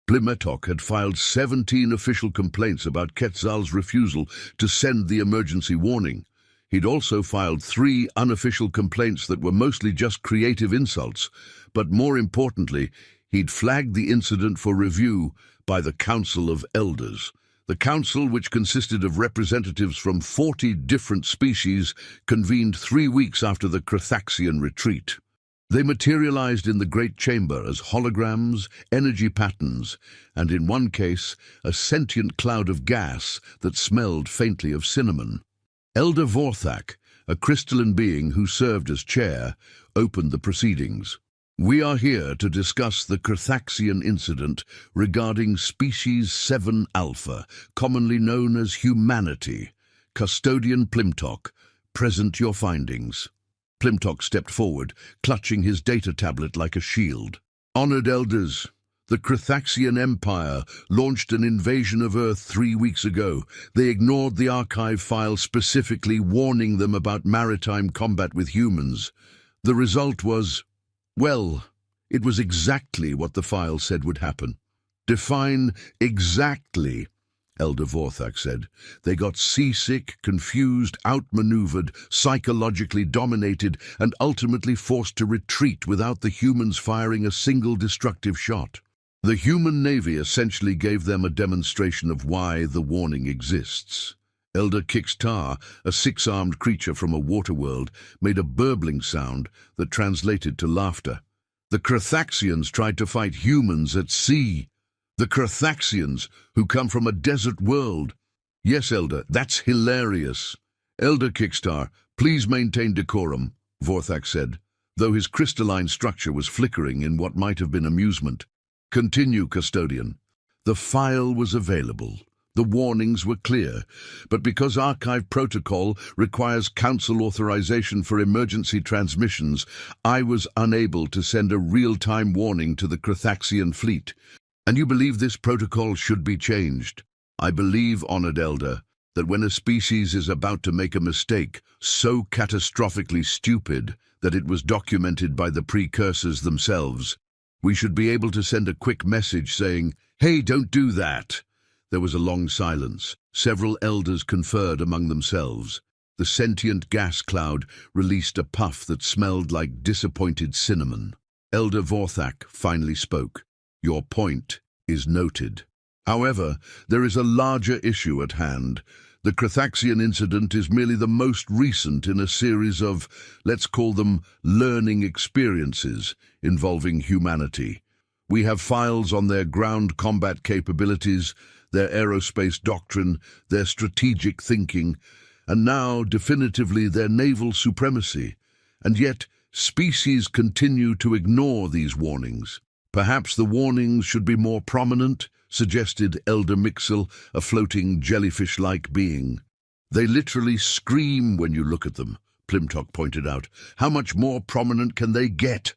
Speaker 1: Plimetok had filed 17 official complaints about Quetzal's refusal to send the emergency warning. He'd also filed 3 unofficial complaints that were mostly just creative insults, but more importantly, he'd flagged the incident for review by the Council of Elders. The council, which consisted of representatives from 40 different species, convened 3 weeks after the Crethaxian retreat. They materialized in the Great Chamber as holograms, energy patterns, and in one case, a sentient cloud of gas that smelled faintly of cinnamon. Elder Vorthak, a crystalline being who served as chair, opened the proceedings. "We are here to discuss the Crethaxian incident regarding Species 7 Alpha, commonly known as humanity. Custodian Plimtok, present your findings. Plimtok stepped forward, clutching his data tablet like a shield. Honored elders, the Crethaxian Empire launched an invasion of Earth 3 weeks ago. They ignored the archive file specifically warning them about maritime combat with humans. The result was, well, it was exactly what the file said would happen. Define exactly, Elder Vorthak said. They got seasick, confused, outmaneuvered, psychologically dominated, and ultimately forced to retreat without the humans firing a single destructive shot. The human navy essentially gave them a demonstration of why the warning exists. Elder Kixtar, a 6-armed creature from a water world, made a burbling sound that translated to laughter. The Crethaxians tried to fight humans at sea. The Crethaxians, who come from a desert world. Yes, Elder, that's hilarious. Elder Kixtar, please maintain decorum, Vorthak said, though his crystalline structure was flickering in what might have been amusement. Continue, Custodian. The file was available. The warnings were clear, but because archive protocol requires council authorization for emergency transmissions, I was unable to send a real-time warning to the Crethaxian fleet. And you believe this protocol should be changed? I believe, Honored Elder, that when a species is about to make a mistake so catastrophically stupid that it was documented by the precursors themselves, we should be able to send a quick message saying, "Hey, don't do that." There was a long silence. Several elders conferred among themselves. The sentient gas cloud released a puff that smelled like disappointed cinnamon. Elder Vorthak finally spoke. Your point is noted. However, there is a larger issue at hand. The Crethaxian incident is merely the most recent in a series of, let's call them, learning experiences involving humanity. We have files on their ground combat capabilities, their aerospace doctrine, their strategic thinking, and now, definitively, their naval supremacy. And yet, species continue to ignore these warnings. Perhaps the warnings should be more prominent, suggested Elder Mixel, a floating jellyfish-like being. They literally scream when you look at them, Plimtok pointed out. How much more prominent can they get?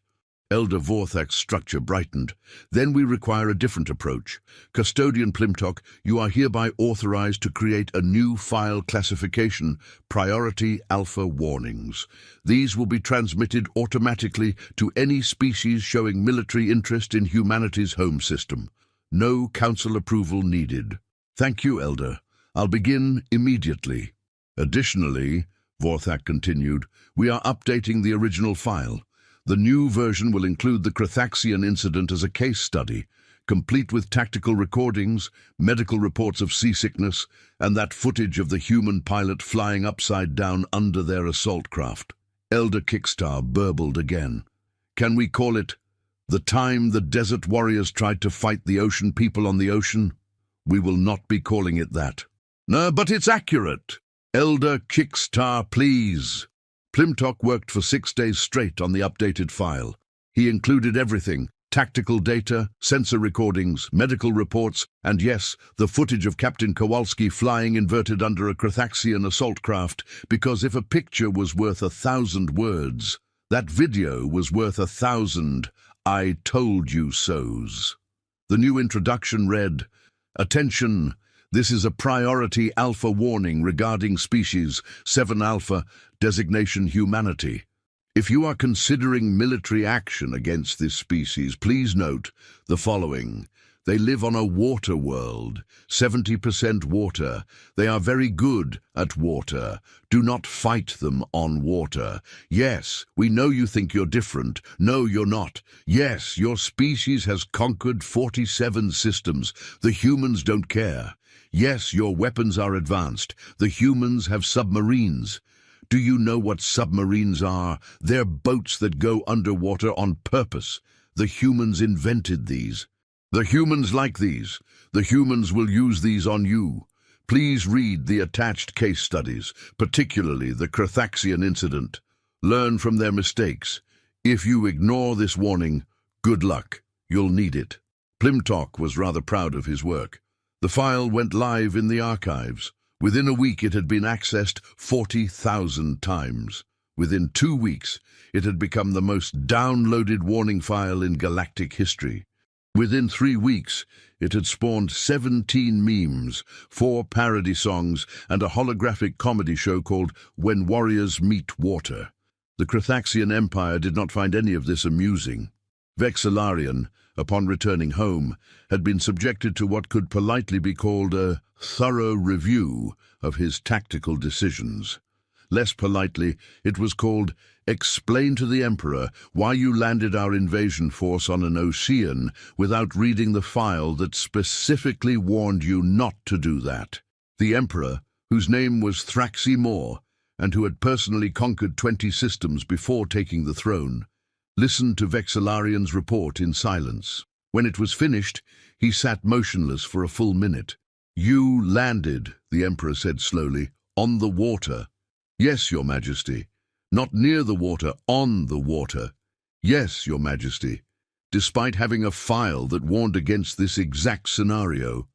Speaker 1: Elder Vorthak's structure brightened. Then we require a different approach. Custodian Plimtok, you are hereby authorized to create a new file classification, Priority Alpha Warnings. These will be transmitted automatically to any species showing military interest in humanity's home system. No council approval needed. Thank you, Elder. I'll begin immediately. Additionally, Vorthak continued, we are updating the original file. The new version will include the Crethaxian incident as a case study, complete with tactical recordings, medical reports of seasickness, and that footage of the human pilot flying upside down under their assault craft. Elder Kixtar burbled again. Can we call it the time the desert warriors tried to fight the ocean people on the ocean? We will not be calling it that. No, but it's accurate. Elder Kixtar, please. Plimtok worked for 6 days straight on the updated file. He included everything, tactical data, sensor recordings, medical reports, and yes, the footage of Captain Kowalski flying inverted under a Crethaxian assault craft, because if a picture was worth 1,000 words, that video was worth 1,000 I told you so's. The new introduction read, Attention! This is a priority alpha warning regarding species 7 alpha, designation humanity. If you are considering military action against this species, please note the following. They live on a water world, 70% water. They are very good at water. Do not fight them on water. Yes, we know you think you're different. No, you're not. Yes, your species has conquered 47 systems. The humans don't care. Yes, your weapons are advanced. The humans have submarines. Do you know what submarines are? They're boats that go underwater on purpose. The humans invented these. The humans like these. The humans will use these on you. Please read the attached case studies, particularly the Crethaxian incident. Learn from their mistakes. If you ignore this warning, good luck. You'll need it. Plimtok was rather proud of his work. The file went live in the archives. Within a week, it had been accessed 40,000 times. Within 2 weeks, it had become the most downloaded warning file in galactic history. Within 3 weeks, it had spawned 17 memes, 4 parody songs, and a holographic comedy show called When Warriors Meet Water. The Krathaxian Empire did not find any of this amusing. Vexillarian, upon returning home, had been subjected to what could politely be called a thorough review of his tactical decisions. Less politely, it was called "Explain to the Emperor why you landed our invasion force on an ocean without reading the file that specifically warned you not to do that." The Emperor, whose name was Thraxi Moore, and who had personally conquered 20 systems before taking the throne, listened to Vexillarian's report in silence. When it was finished, he sat motionless for a full minute. "You landed," the Emperor said slowly, "on the water." "Yes, Your Majesty." "Not near the water, on the water." "Yes, Your Majesty." "Despite having a file that warned against this exact scenario."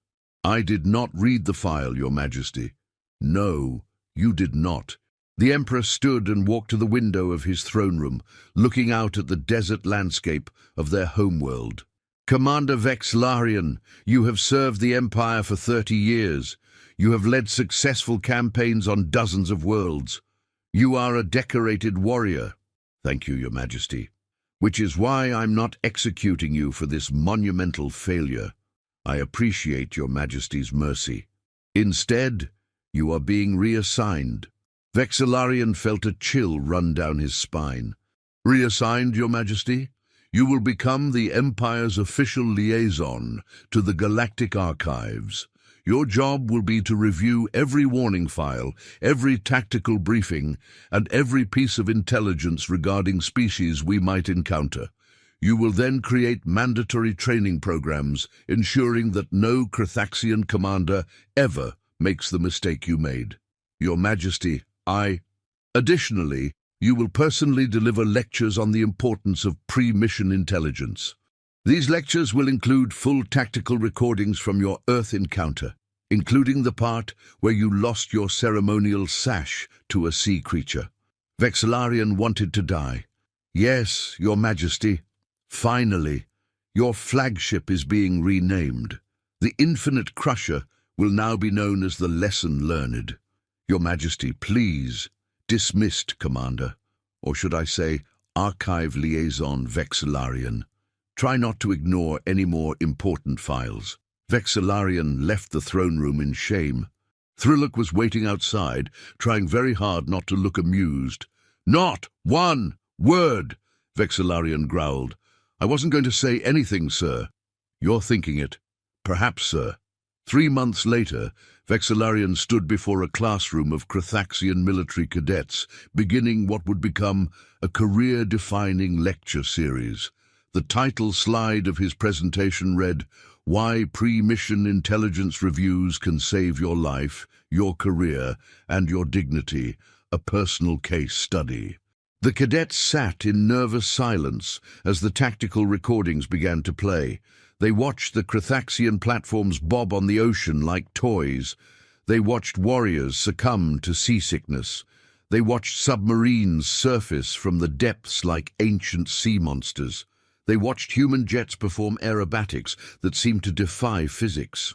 Speaker 1: "I did not read the file, Your Majesty." "No, you did not." The Emperor stood and walked to the window of his throne room, looking out at the desert landscape of their homeworld. "Commander Vexillarian, you have served the Empire for 30 years. You have led successful campaigns on dozens of worlds. You are a decorated warrior." "Thank you, Your Majesty." "Which is why I'm not executing you for this monumental failure. I appreciate Your Majesty's mercy. Instead, you are being reassigned." Vexillarian felt a chill run down his spine. "Reassigned, Your Majesty? You will become the Empire's official liaison to the Galactic Archives. Your job will be to review every warning file, every tactical briefing, and every piece of intelligence regarding species we might encounter. You will then create mandatory training programs, ensuring that no Krathaxian commander ever makes the mistake you made. Your Majesty, Additionally, you will personally deliver lectures on the importance of pre-mission intelligence. These lectures will include full tactical recordings from your Earth encounter, including the part where you lost your ceremonial sash to a sea creature. Vexillarian wanted to die. "Yes, Your Majesty. Finally, your flagship is being renamed. The Infinite Crusher will now be known as the Lesson Learned. Your Majesty, please." "Dismissed, Commander. Or should I say, Archive Liaison Vexillarian. Try not to ignore any more important files." Vexillarian left the throne room in shame. Thrilloc was waiting outside, trying very hard not to look amused. "Not one word," Vexillarian growled. "I wasn't going to say anything, sir." "You're thinking it. Perhaps, sir." 3 months later, Vexillarian stood before a classroom of Krathaxian military cadets, beginning what would become a career-defining lecture series. The title slide of his presentation read, "Why Pre-Mission Intelligence Reviews Can Save Your Life, Your Career, and Your Dignity, a Personal Case Study." The cadets sat in nervous silence as the tactical recordings began to play. They watched the Krathaxian platforms bob on the ocean like toys. They watched warriors succumb to seasickness. They watched submarines surface from the depths like ancient sea monsters. They watched human jets perform aerobatics that seemed to defy physics.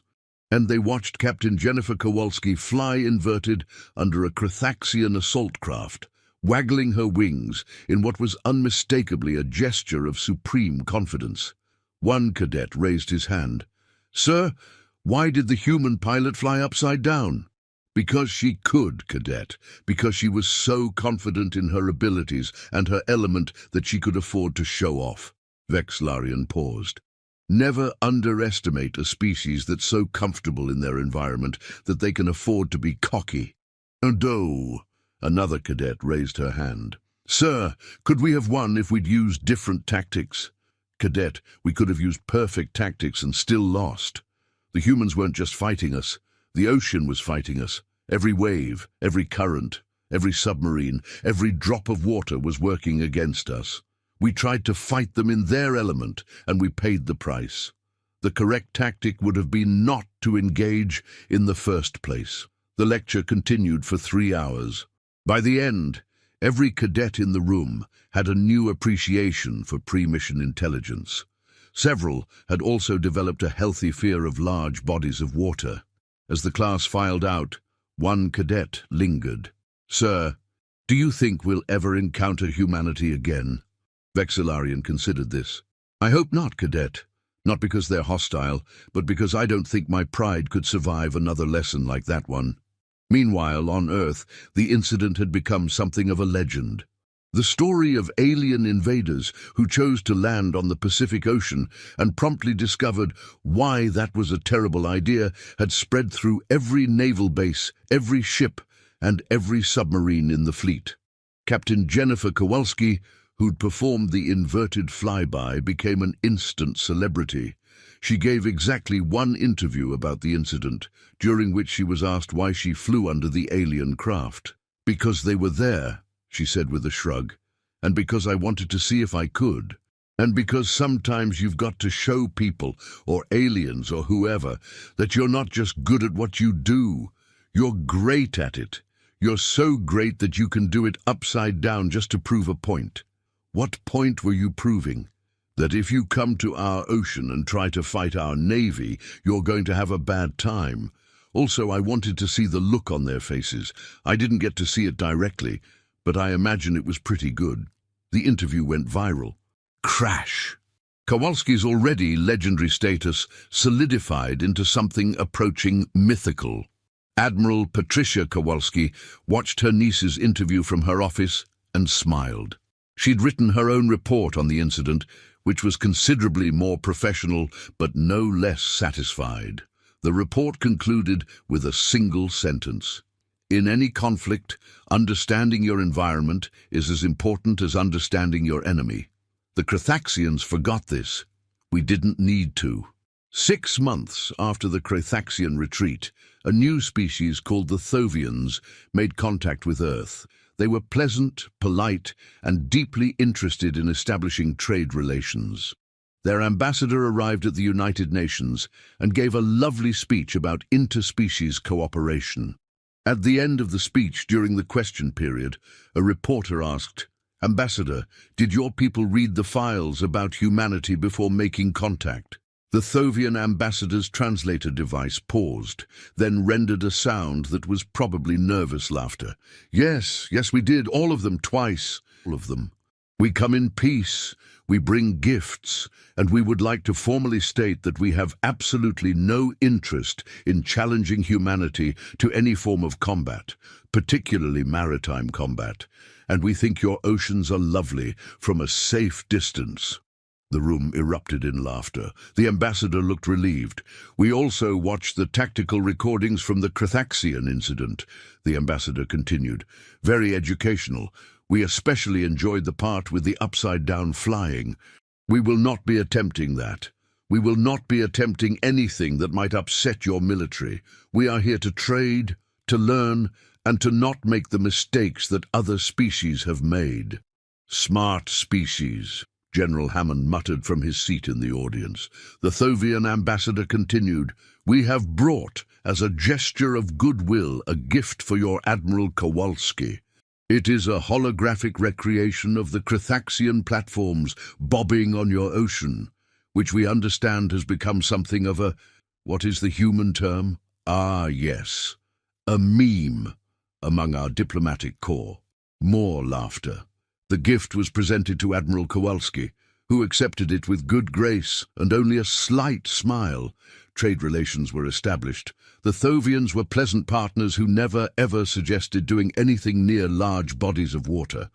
Speaker 1: And they watched Captain Jennifer Kowalski fly inverted under a Krathaxian assault craft, waggling her wings in what was unmistakably a gesture of supreme confidence. One cadet raised his hand. "Sir, why did the human pilot fly upside down?" "Because she could, cadet. Because she was so confident in her abilities and her element that she could afford to show off." Vexillarian paused. "Never underestimate a species that's so comfortable in their environment that they can afford to be cocky." "Oh," another cadet raised her hand. "Sir, could we have won if we'd used different tactics?" "Cadet, we could have used perfect tactics and still lost. The humans weren't just fighting us. The ocean was fighting us. Every wave, every current, every submarine, every drop of water was working against us. We tried to fight them in their element, and we paid the price. The correct tactic would have been not to engage in the first place. The lecture continued for 3 hours. By the end, every cadet in the room had a new appreciation for pre-mission intelligence. Several had also developed a healthy fear of large bodies of water. As the class filed out, one cadet lingered. "Sir, do you think we'll ever encounter humanity again?" Vexillarian considered this. "I hope not, cadet. Not because they're hostile, but because I don't think my pride could survive another lesson like that one." Meanwhile, on Earth, the incident had become something of a legend. The story of alien invaders who chose to land on the Pacific Ocean and promptly discovered why that was a terrible idea had spread through every naval base, every ship, and every submarine in the fleet. Captain Jennifer Kowalski, who'd performed the inverted flyby, became an instant celebrity. She gave exactly one interview about the incident, during which she was asked why she flew under the alien craft. "Because they were there," she said with a shrug, "and because I wanted to see if I could. And because sometimes you've got to show people, or aliens or whoever, that you're not just good at what you do. You're great at it. You're so great that you can do it upside down just to prove a point." "What point were you proving?" "That if you come to our ocean and try to fight our navy, you're going to have a bad time. Also, I wanted to see the look on their faces. I didn't get to see it directly, but I imagine it was pretty good." The interview went viral. Crash! Kowalski's already legendary status solidified into something approaching mythical. Admiral Patricia Kowalski watched her niece's interview from her office and smiled. She'd written her own report on the incident, which was considerably more professional but no less satisfied. The report concluded with a single sentence: "In any conflict, understanding your environment is as important as understanding your enemy." The Crethaxians forgot this. We didn't need to. 6 months after the Crethaxian retreat, a new species called the Thovians made contact with Earth. They were pleasant, polite, and deeply interested in establishing trade relations. Their ambassador arrived at the United Nations and gave a lovely speech about interspecies cooperation. At the end of the speech, during the question period, a reporter asked, "Ambassador, did your people read the files about humanity before making contact?" The Thovian ambassador's translator device paused, then rendered a sound that was probably nervous laughter. Yes, we did, all of them, twice. All of them. We come in peace, we bring gifts, and we would like to formally state that we have absolutely no interest in challenging humanity to any form of combat, particularly maritime combat, and we think your oceans are lovely from a safe distance." The room erupted in laughter. The ambassador looked relieved. "We also watched the tactical recordings from the Crethaxian incident," the ambassador continued. "Very educational. We especially enjoyed the part with the upside-down flying. We will not be attempting that. We will not be attempting anything that might upset your military. We are here to trade, to learn, and to not make the mistakes that other species have made." "Smart species," General Hammond muttered from his seat in the audience. The Thovian ambassador continued, "We have brought, as a gesture of goodwill, a gift for your Admiral Kowalski. It is a holographic recreation of the Crethaxian platforms bobbing on your ocean, which we understand has become something of a, what is the human term? Ah, yes, a meme among our diplomatic corps." More laughter. The gift was presented to Admiral Kowalski, who accepted it with good grace and only a slight smile. Trade relations were established. The Thovians were pleasant partners who never, ever suggested doing anything near large bodies of water.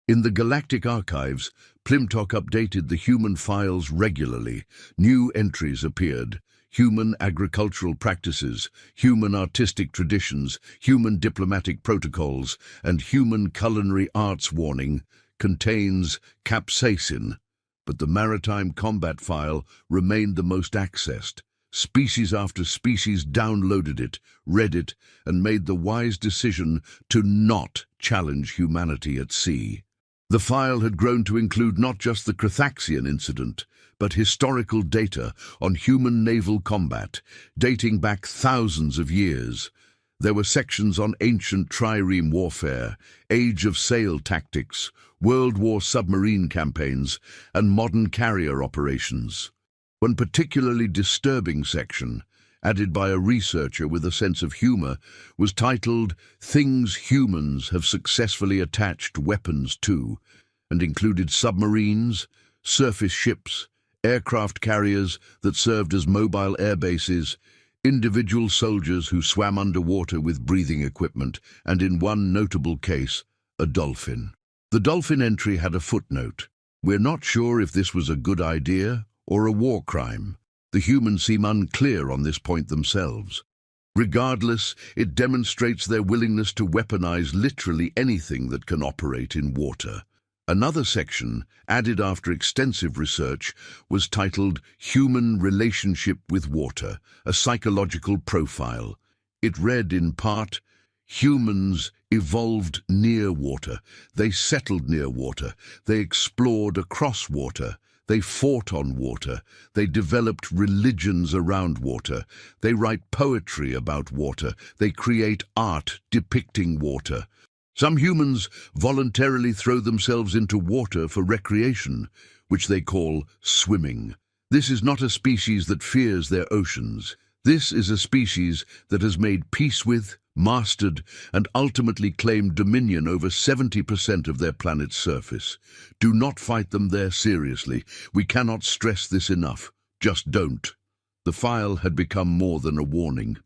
Speaker 1: In the Galactic Archives, Plimtok updated the human files regularly. New entries appeared. Human agricultural practices, human artistic traditions, human diplomatic protocols, and human culinary arts warning contains capsaicin, but the maritime combat file remained the most accessed. Species after species downloaded it, read it, and made the wise decision to not challenge humanity at sea. The file had grown to include not just the Crethaxian incident, but historical data on human naval combat, dating back thousands of years. There were sections on ancient trireme warfare, age of sail tactics, World War submarine campaigns, and modern carrier operations. One particularly disturbing section, added by a researcher with a sense of humor, was titled "Things Humans Have Successfully Attached Weapons To," and included submarines, surface ships, aircraft carriers that served as mobile air bases, individual soldiers who swam underwater with breathing equipment, and in one notable case, a dolphin. The dolphin entry had a footnote. "We're not sure if this was a good idea or a war crime. The humans seem unclear on this point themselves. Regardless, it demonstrates their willingness to weaponize literally anything that can operate in water." Another section, added after extensive research, was titled "Human Relationship with Water, a Psychological Profile." It read in part, "Humans evolved near water. They settled near water. They explored across water. They fought on water. They developed religions around water. They write poetry about water. They create art depicting water. Some humans voluntarily throw themselves into water for recreation, which they call swimming. This is not a species that fears their oceans. This is a species that has made peace with, mastered, and ultimately claimed dominion over 70% of their planet's surface. Do not fight them there seriously. We cannot stress this enough. Just don't." The file had become more than a warning.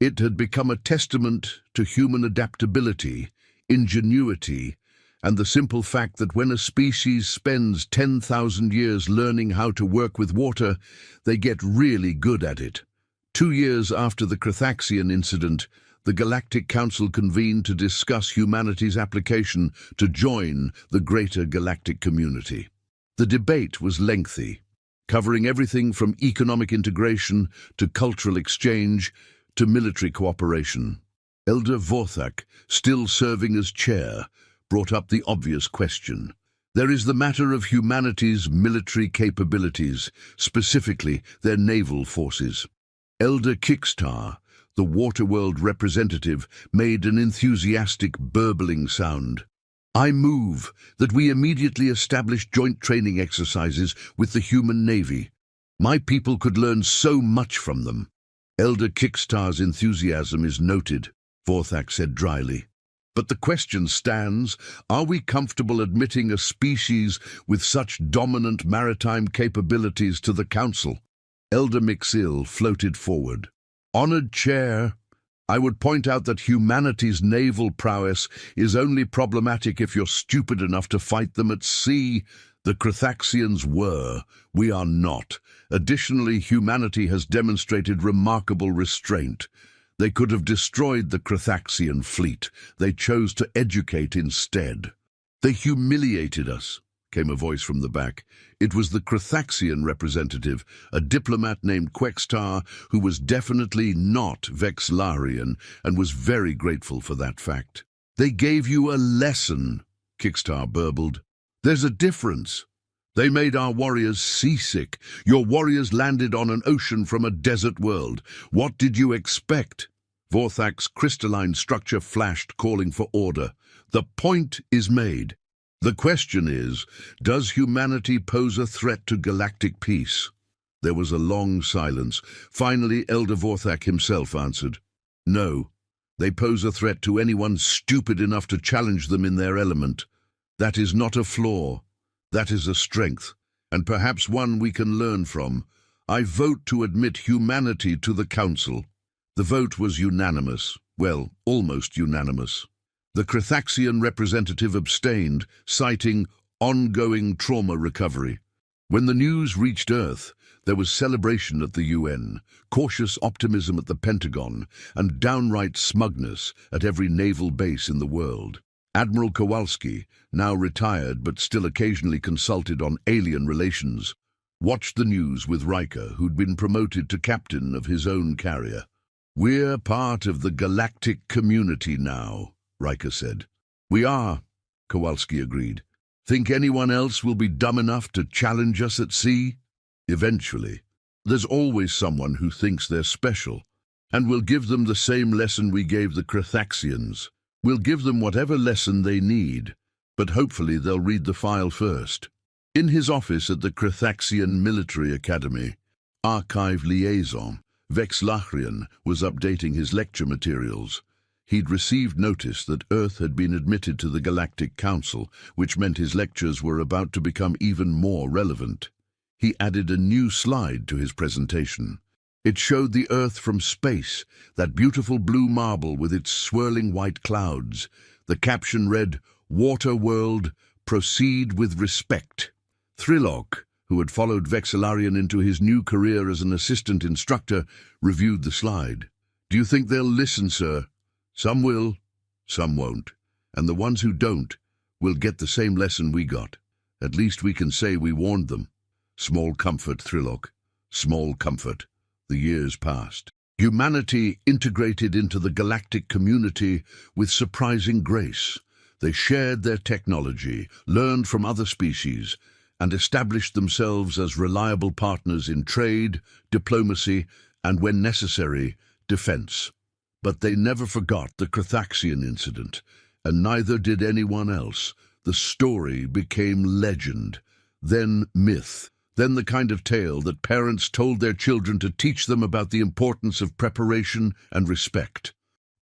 Speaker 1: It had become a testament to human adaptability, ingenuity, and the simple fact that when a species spends 10,000 years learning how to work with water, they get really good at it. 2 years after the Crethaxian incident, the Galactic Council convened to discuss humanity's application to join the greater galactic community. The debate was lengthy, covering everything from economic integration to cultural exchange to military cooperation. Elder Vorthak, still serving as chair, brought up the obvious question. There is the matter of humanity's military capabilities, specifically their naval forces. Elder Kickstar, the Waterworld representative, made an enthusiastic burbling sound. "I move that we immediately establish joint training exercises with the human navy. My people could learn so much from them." "Elder Kickstar's enthusiasm is noted," Vorthak said dryly. "But the question stands, are we comfortable admitting a species with such dominant maritime capabilities to the Council?" Elder Mixil floated forward. "Honored Chair, I would point out that humanity's naval prowess is only problematic if you're stupid enough to fight them at sea. The Crethaxians were. We are not. Additionally, humanity has demonstrated remarkable restraint. They could have destroyed the Crethaxian fleet. They chose to educate instead." "They humiliated us," came a voice from the back. It was the Crethaxian representative, a diplomat named Quextar, who was definitely not Vexlarian and was very grateful for that fact. "They gave you a lesson," Kickstar burbled. "There's a difference. They made our warriors seasick. Your warriors landed on an ocean from a desert world. What did you expect?" Vorthak's crystalline structure flashed, calling for order. "The point is made. The question is, does humanity pose a threat to galactic peace?" There was a long silence. Finally, Elder Vorthak himself answered, "No. They pose a threat to anyone stupid enough to challenge them in their element. That is not a flaw. That is a strength, and perhaps one we can learn from. I vote to admit humanity to the Council." The vote was unanimous. Well, almost unanimous. The Crethaxian representative abstained, citing ongoing trauma recovery. When the news reached Earth, there was celebration at the UN, cautious optimism at the Pentagon, and downright smugness at every naval base in the world. Admiral Kowalski, now retired but still occasionally consulted on alien relations, watched the news with Riker, who'd been promoted to captain of his own carrier. "We're part of the galactic community now," Riker said. "We are," Kowalski agreed. "Think anyone else will be dumb enough to challenge us at sea?" "Eventually. There's always someone who thinks they're special. And we'll give them the same lesson we gave the Crethaxians. We'll give them whatever lesson they need, but hopefully they'll read the file first. In his office at the Crethaxian Military Academy, Archive Liaison Vex'Lahrian was updating his lecture materials. He'd received notice that Earth had been admitted to the Galactic Council, which meant his lectures were about to become even more relevant. He added a new slide to his presentation. It showed the Earth from space, that beautiful blue marble with its swirling white clouds. The caption read, "Water World, proceed with respect." Thrilok, who had followed Vex'Lahrian into his new career as an assistant instructor, reviewed the slide. "Do you think they'll listen, sir? Some will, some won't. And the ones who don't will get the same lesson we got. At least we can say we warned them." Small comfort, Thrilok. Small comfort. The years passed. Humanity integrated into the galactic community with surprising grace. They shared their technology, learned from other species, and established themselves as reliable partners in trade, diplomacy, and, when necessary, defense. But they never forgot the Crethaxian incident, and neither did anyone else. The story became legend, then myth, then the kind of tale that parents told their children to teach them about the importance of preparation and respect.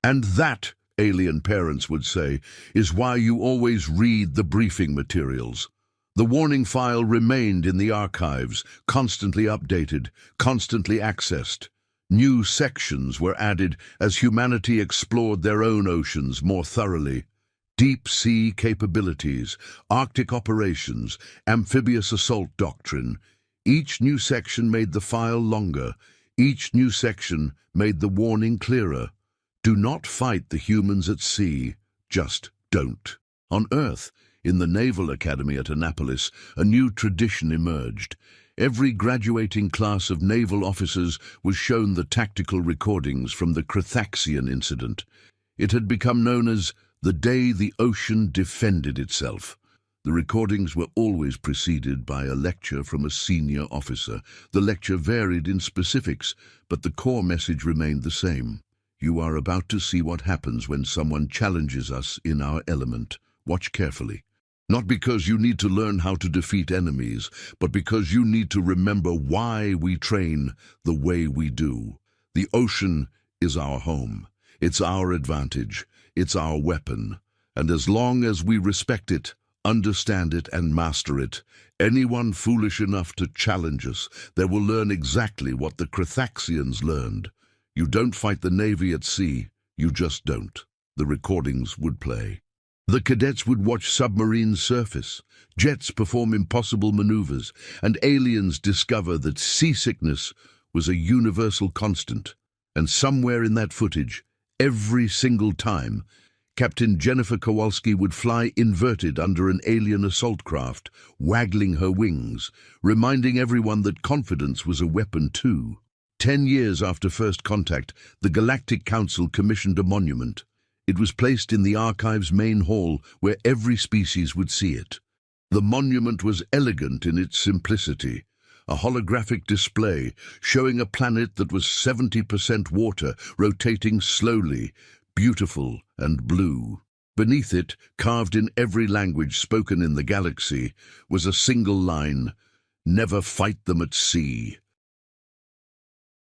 Speaker 1: And that, alien parents would say, is why you always read the briefing materials. The warning file remained in the archives, constantly updated, constantly accessed. New sections were added as humanity explored their own oceans more thoroughly. Deep sea capabilities, Arctic operations, amphibious assault doctrine. Each new section made the file longer. Each new section made the warning clearer. Do not fight the humans at sea. Just don't. On Earth, in the Naval Academy at Annapolis, a new tradition emerged. Every graduating class of naval officers was shown the tactical recordings from the Crethaxian incident. It had become known as the day the ocean defended itself. The recordings were always preceded by a lecture from a senior officer. The lecture varied in specifics, but the core message remained the same. You are about to see what happens when someone challenges us in our element. Watch carefully. Not because you need to learn how to defeat enemies, but because you need to remember why we train the way we do. The ocean is our home. It's our advantage. It's our weapon. And as long as we respect it, understand it, and master it, anyone foolish enough to challenge us, they will learn exactly what the Crethaxians learned. You don't fight the Navy at sea. You just don't. The recordings would play. The cadets would watch submarines surface, jets perform impossible maneuvers, and aliens discover that seasickness was a universal constant. And somewhere in that footage, every single time, Captain Jennifer Kowalski would fly inverted under an alien assault craft, waggling her wings, reminding everyone that confidence was a weapon too. 10 years after first contact, the Galactic Council commissioned a monument. It was placed in the archive's main hall where every species would see it. The monument was elegant in its simplicity, a holographic display showing a planet that was 70% water, rotating slowly, beautiful and blue. Beneath it, carved in every language spoken in the galaxy, was a single line, "Never fight them at sea."